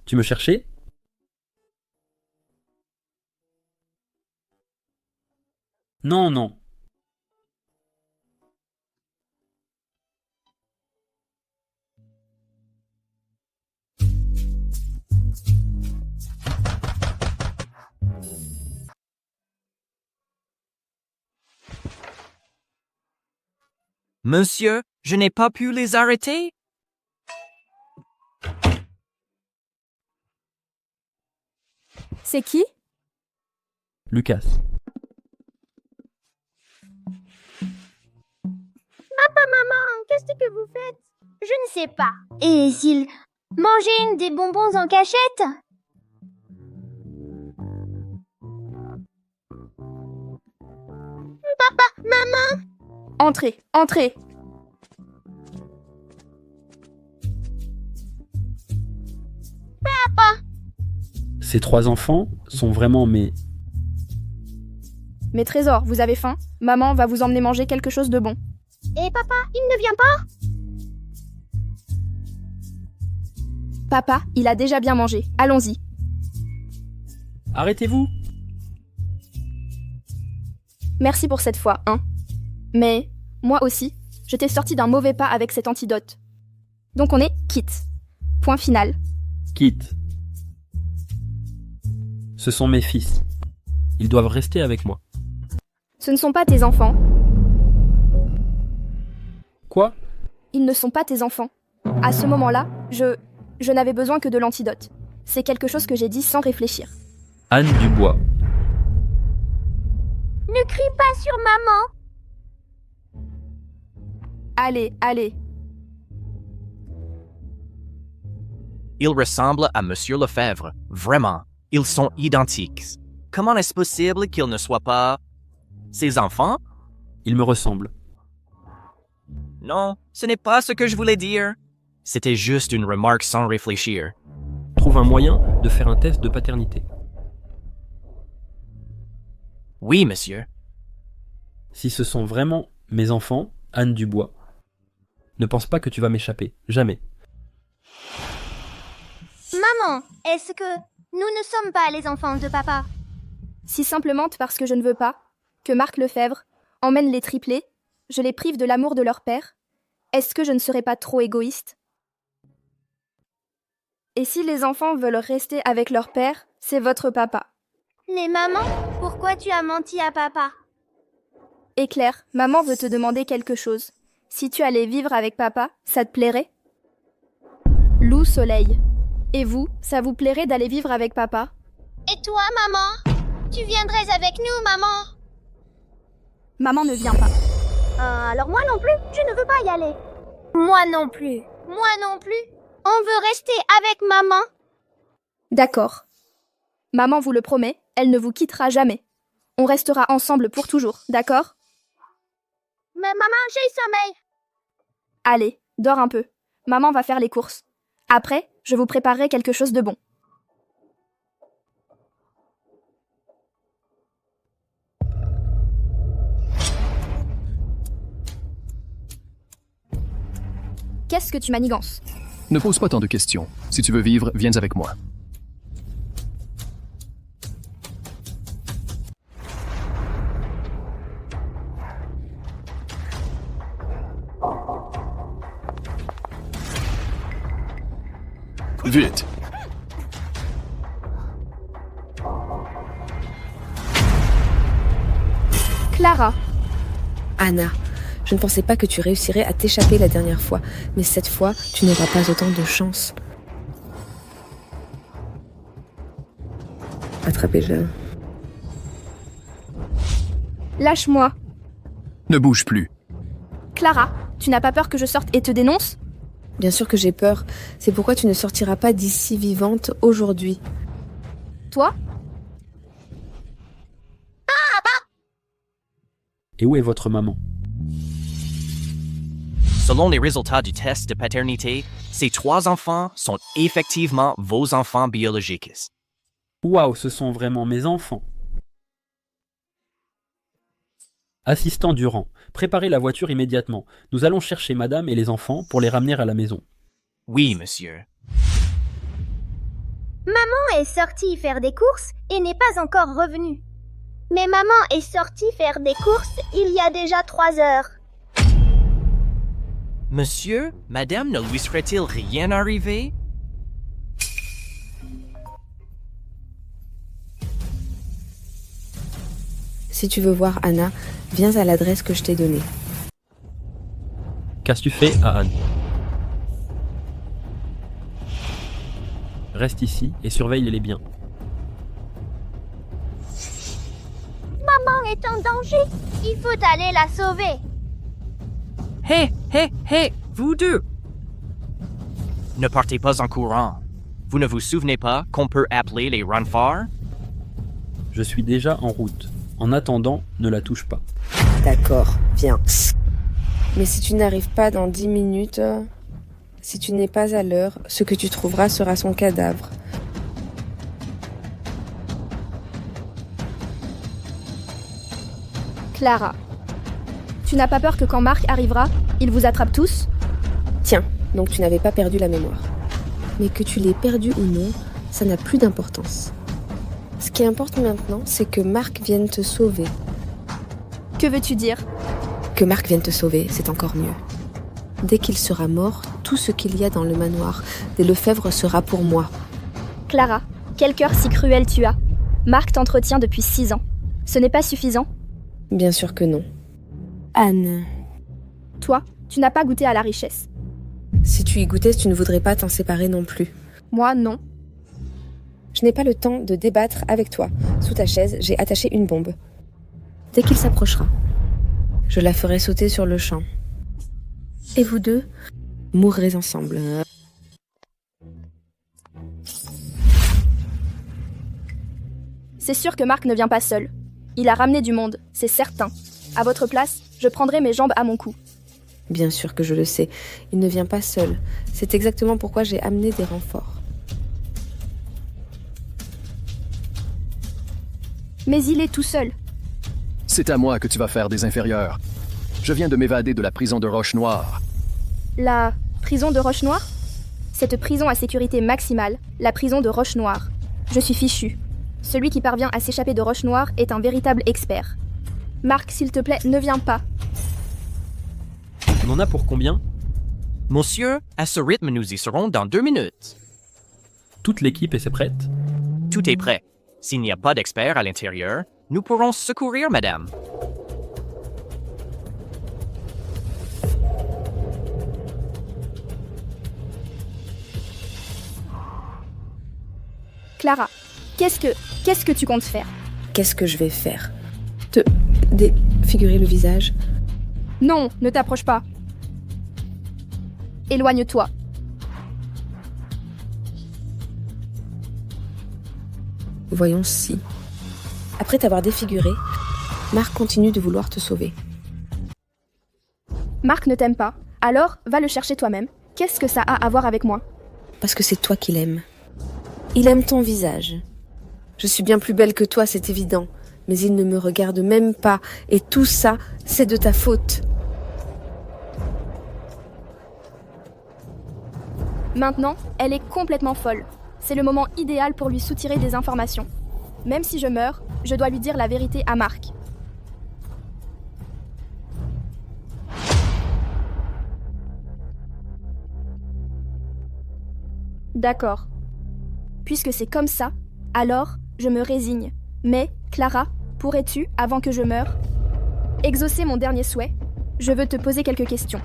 Tu me cherchais? Non, non. Monsieur, je n'ai pas pu les arrêter? C'est qui? Lucas. Papa, maman, qu'est-ce que vous faites? Je ne sais pas. Et s'il mangeait des bonbons en cachette? Papa, maman! Entrez, entrez. Papa! Ces 3 enfants sont vraiment mes trésors, vous avez faim? Maman va vous emmener manger quelque chose de bon. Et papa, il ne vient pas? Papa, il a déjà bien mangé. Allons-y. Arrêtez-vous! Merci pour cette fois, hein. Mais, moi aussi, je t'ai sorti d'un mauvais pas avec cet antidote. Donc on est quitte. Point final. Quitte. Ce sont mes fils. Ils doivent rester avec moi. Ce ne sont pas tes enfants. Quoi? Ils ne sont pas tes enfants. À ce moment-là, je n'avais besoin que de l'antidote. C'est quelque chose que j'ai dit sans réfléchir. Anne Dubois. Ne crie pas sur maman. Allez, allez. Ils ressemblent à Monsieur Lefebvre. Vraiment. Ils sont identiques. Comment est-ce possible qu'ils ne soient pas ses enfants? Ils me ressemblent. Non, ce n'est pas ce que je voulais dire. C'était juste une remarque sans réfléchir. Trouve un moyen de faire un test de paternité. Oui, monsieur. Si ce sont vraiment mes enfants, Anne Dubois, ne pense pas que tu vas m'échapper. Jamais. Maman, est-ce que nous ne sommes pas les enfants de papa? Si simplement parce que je ne veux pas que Marc Lefebvre emmène les triplés, je les prive de l'amour de leur père, est-ce que je ne serais pas trop égoïste? Et si les enfants veulent rester avec leur père, c'est votre papa. Mais maman, pourquoi tu as menti à papa? Et Claire, maman veut te demander quelque chose. Si tu allais vivre avec papa, ça te plairait? Lou Soleil. Et vous, ça vous plairait d'aller vivre avec papa? Et toi, maman? Tu viendrais avec nous, maman? Maman ne vient pas. Alors moi non plus, je ne veux pas y aller. Moi non plus. Moi non plus. On veut rester avec maman. D'accord. Maman vous le promet, elle ne vous quittera jamais. On restera ensemble pour toujours, d'accord? Mais maman, j'ai sommeil. Allez, dors un peu. Maman va faire les courses. Après, je vous préparerai quelque chose de bon. Qu'est-ce que tu manigances? Ne pose pas tant de questions. Si tu veux vivre, viens avec moi. Vite! Clara. Anna, je ne pensais pas que tu réussirais à t'échapper la dernière fois, mais cette fois, tu n'auras pas autant de chance. Attrapez-le. Lâche-moi. Ne bouge plus. Clara, tu n'as pas peur que je sorte et te dénonce? Bien sûr que j'ai peur. C'est pourquoi tu ne sortiras pas d'ici vivante aujourd'hui. Toi? Et où est votre maman? Selon les résultats du test de paternité, ces 3 enfants sont effectivement vos enfants biologiques. Waouh, ce sont vraiment mes enfants. Assistant Durand, préparez la voiture immédiatement. Nous allons chercher madame et les enfants pour les ramener à la maison. Oui, monsieur. Maman est sortie faire des courses et n'est pas encore revenue. Mais maman est sortie faire des courses il y a déjà 3 heures. Monsieur, madame, ne lui serait-il rien arrivé? Si tu veux voir Anna, viens à l'adresse que je t'ai donnée. Qu'as-tu fait à Anne? Reste ici et surveille-les bien. Maman est en danger. Il faut aller la sauver. Hé, vous deux! Ne partez pas en courant. Vous ne vous souvenez pas qu'on peut appeler les renforts? Je suis déjà en route. En attendant, ne la touche pas. D'accord, viens. Mais si tu n'arrives pas dans 10 minutes, si tu n'es pas à l'heure, ce que tu trouveras sera son cadavre. Clara. Tu n'as pas peur que quand Marc arrivera, il vous attrape tous? Tiens, donc tu n'avais pas perdu la mémoire. Mais que tu l'aies perdue ou non, ça n'a plus d'importance. Ce qui importe maintenant, c'est que Marc vienne te sauver. Que veux-tu dire? Que Marc vienne te sauver, c'est encore mieux. Dès qu'il sera mort, tout ce qu'il y a dans le manoir des Lefebvre sera pour moi. Clara, quel cœur si cruel tu as. Marc t'entretient depuis 6 ans. Ce n'est pas suffisant? Bien sûr que non. Anne, Toi, tu n'as pas goûté à la richesse. si tu y goûtais, tu ne voudrais pas t'en séparer non plus. Moi, non. Je n'ai pas le temps de débattre avec toi. Sous ta chaise, j'ai attaché une bombe. Dès qu'il s'approchera, je la ferai sauter sur le champ. Et vous deux mourrez ensemble. C'est sûr que Marc ne vient pas seul. Il a ramené du monde, c'est certain. À votre place, je prendrai mes jambes à mon cou. Bien sûr que je le sais. Il ne vient pas seul. C'est exactement pourquoi j'ai amené des renforts. Mais il est tout seul. C'est à moi que tu vas faire des inférieurs. Je viens de m'évader de la prison de Roche-Noire. La prison de Roche-Noire? Cette prison à sécurité maximale, la prison de Roche-Noire. Je suis fichu. Celui qui parvient à s'échapper de Roche-Noire est un véritable expert. Marc, s'il te plaît, ne viens pas. On en a pour combien? Monsieur, à ce rythme, nous y serons dans 2 minutes. Toute l'équipe est prête? Tout est prêt. S'il n'y a pas d'expert à l'intérieur, nous pourrons secourir madame. Clara, qu'est-ce que tu comptes faire? Qu'est-ce que je vais faire? Te défigurer le visage? Non, ne t'approche pas. Éloigne-toi. Voyons si. Après t'avoir défiguré, Marc continue de vouloir te sauver. Marc ne t'aime pas, alors va le chercher toi-même. Qu'est-ce que ça a à voir avec moi? Parce que c'est toi qu'il aime. Il aime ton visage. Je suis bien plus belle que toi, c'est évident. Mais il ne me regarde même pas. Et tout ça, c'est de ta faute. Maintenant, elle est complètement folle. C'est le moment idéal pour lui soutirer des informations. Même si je meurs, je dois lui dire la vérité à Marc. D'accord. Puisque c'est comme ça, alors je me résigne. Mais, Clara, pourrais-tu, avant que je meure, exaucer mon dernier souhait? Je veux te poser quelques questions.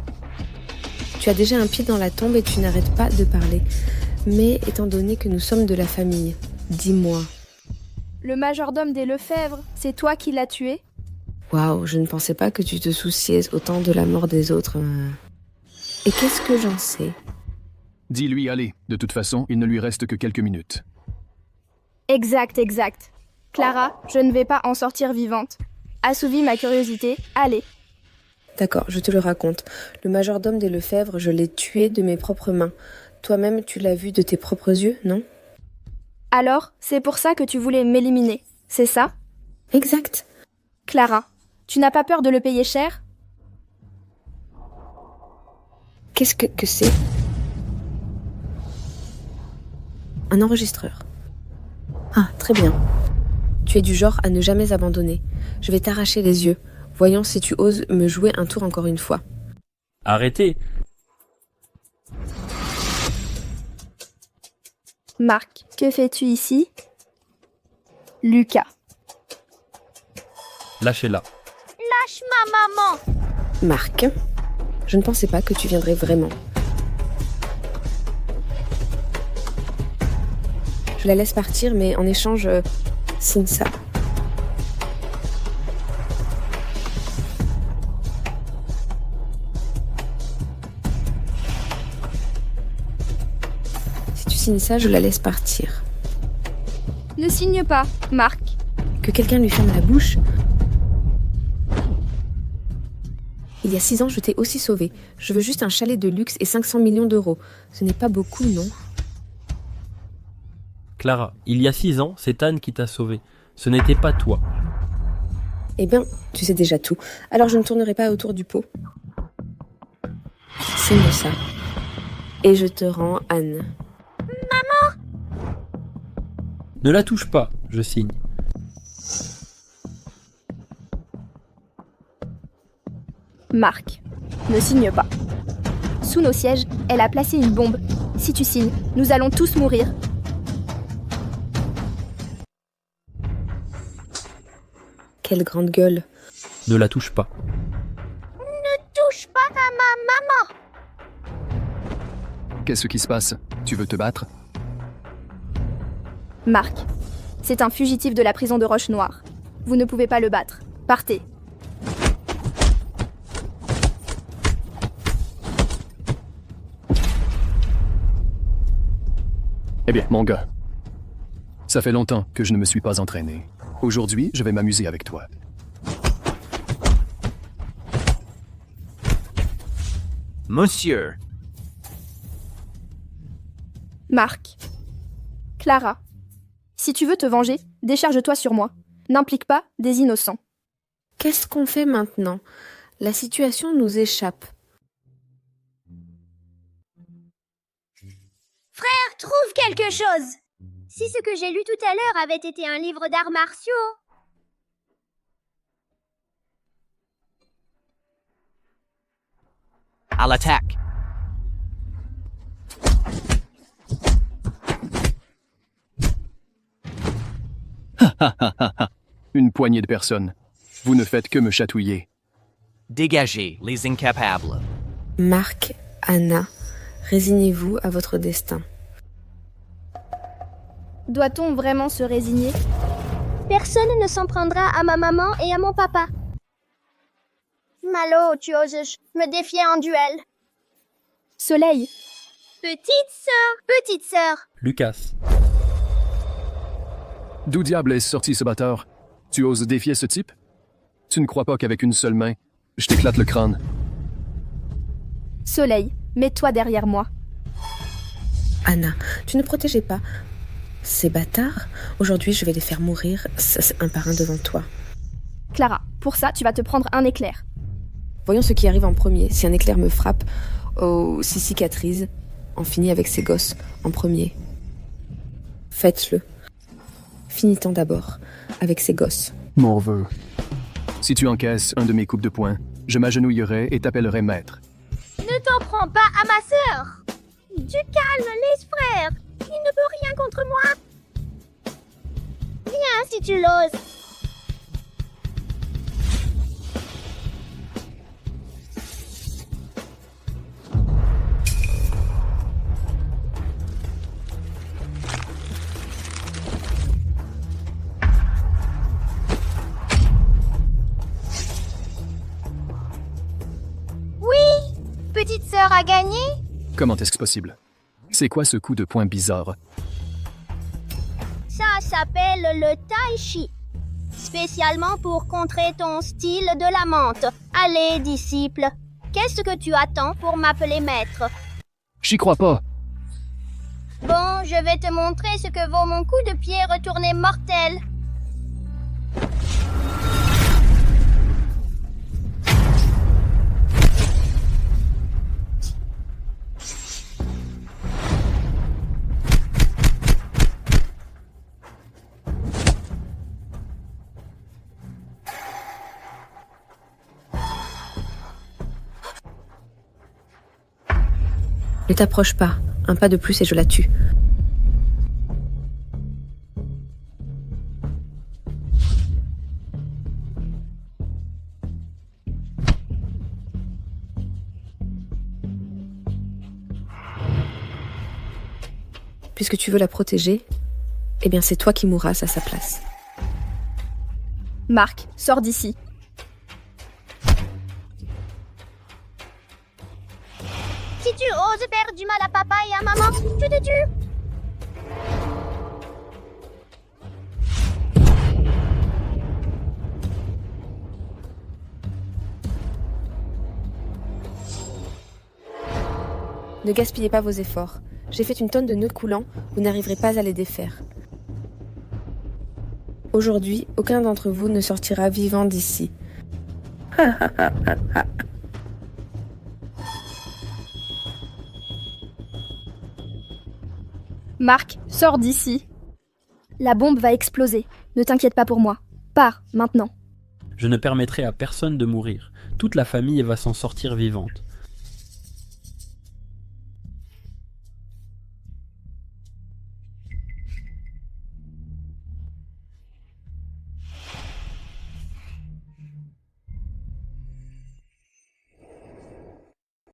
Tu as déjà un pied dans la tombe et tu n'arrêtes pas de parler. Mais étant donné que nous sommes de la famille, dis-moi. Le majordome des Lefebvre, c'est toi qui l'as tué? Waouh, je ne pensais pas que tu te souciais autant de la mort des autres. Et qu'est-ce que j'en sais? Dis-lui, allez. De toute façon, il ne lui reste que quelques minutes. Exact. Clara, je ne vais pas en sortir vivante. Assouvis ma curiosité, allez. D'accord, je te le raconte. Le majordome des Lefebvre, je l'ai tué de mes propres mains. Toi-même, tu l'as vu de tes propres yeux, non? Alors, c'est pour ça que tu voulais m'éliminer, c'est ça? Exact. Clara, tu n'as pas peur de le payer cher? Qu'est-ce que c'est? Un enregistreur. Ah, très bien. Tu es du genre à ne jamais abandonner. Je vais t'arracher les yeux. Voyons si tu oses me jouer un tour encore une fois. Arrêtez! Marc, que fais-tu ici? Lucas. Lâchez-la. Lâche ma maman! Marc, je ne pensais pas que tu viendrais vraiment. Je la laisse partir, mais en échange, signe ça. Si tu signes ça, je la laisse partir. Ne signe pas, Marc. Que quelqu'un lui ferme la bouche. Il y a 6 ans, je t'ai aussi sauvé. Je veux juste un chalet de luxe et 500 millions d'euros. Ce n'est pas beaucoup, non? Clara, il y a 6 ans, c'est Anne qui t'a sauvé. Ce n'était pas toi. Eh bien, tu sais déjà tout. Alors je ne tournerai pas autour du pot. Signe ça. Et je te rends Anne. Maman! Ne la touche pas, je signe. Marc, ne signe pas. Sous nos sièges, elle a placé une bombe. Si tu signes, nous allons tous mourir. Quelle grande gueule. Ne la touche pas. Ne touche pas à ma maman. Qu'est-ce qui se passe? Tu veux te battre? Marc, c'est un fugitif de la prison de Roche-Noire. Vous ne pouvez pas le battre. Partez. Eh bien, mon gars, ça fait longtemps que je ne me suis pas entraîné. Aujourd'hui, je vais m'amuser avec toi. Monsieur, Marc. Clara. Si tu veux te venger, décharge-toi sur moi. N'implique pas des innocents. Qu'est-ce qu'on fait maintenant? La situation nous échappe. Frère, trouve quelque chose. Si ce que j'ai lu tout à l'heure avait été un livre d'arts martiaux. à l'attaque. Une poignée de personnes. Vous ne faites que me chatouiller. Dégagez les incapables. Marc, Anna, résignez-vous à votre destin. Doit-on vraiment se résigner? Personne ne s'en prendra à ma maman et à mon papa. Malo, tu oses me défier en duel. Soleil. Petite sœur. Lucas. D'où diable est sorti ce bâtard? Tu oses défier ce type? Tu ne crois pas qu'avec une seule main, je t'éclate le crâne? Soleil, mets-toi derrière moi. Anna, tu ne protégeais pas ces bâtards? Aujourd'hui, je vais les faire mourir, un par un devant toi. Clara, pour ça, tu vas te prendre un éclair. Voyons ce qui arrive en premier. Si un éclair me frappe, si cicatrise, on finit avec ces gosses en premier. Faites-le. Finis-t'en d'abord, avec ces gosses. Morveux. Si tu encaisses un de mes coups de poing, je m'agenouillerai et t'appellerai maître. Ne t'en prends pas à ma sœur. Du calme, les frères. Il ne peut rien contre moi. Viens si tu l'oses. Petite sœur a gagné? Comment est-ce possible? C'est quoi ce coup de poing bizarre? Ça s'appelle le tai chi. Spécialement pour contrer ton style de la menthe. Allez, disciple. Qu'est-ce que tu attends pour m'appeler maître? J'y crois pas. Bon, je vais te montrer ce que vaut mon coup de pied retourné mortel. Ne t'approche pas. Un pas de plus et je la tue. Puisque tu veux la protéger, eh bien c'est toi qui mourras à sa place. Marc, sors d'ici. Si tu oses faire du mal à papa et à maman, je te tue. Ne gaspillez pas vos efforts. J'ai fait une tonne de nœuds coulants, vous n'arriverez pas à les défaire. Aujourd'hui, aucun d'entre vous ne sortira vivant d'ici. Marc, sors d'ici. La bombe va exploser. Ne t'inquiète pas pour moi. Pars, maintenant. Je ne permettrai à personne de mourir. Toute la famille va s'en sortir vivante.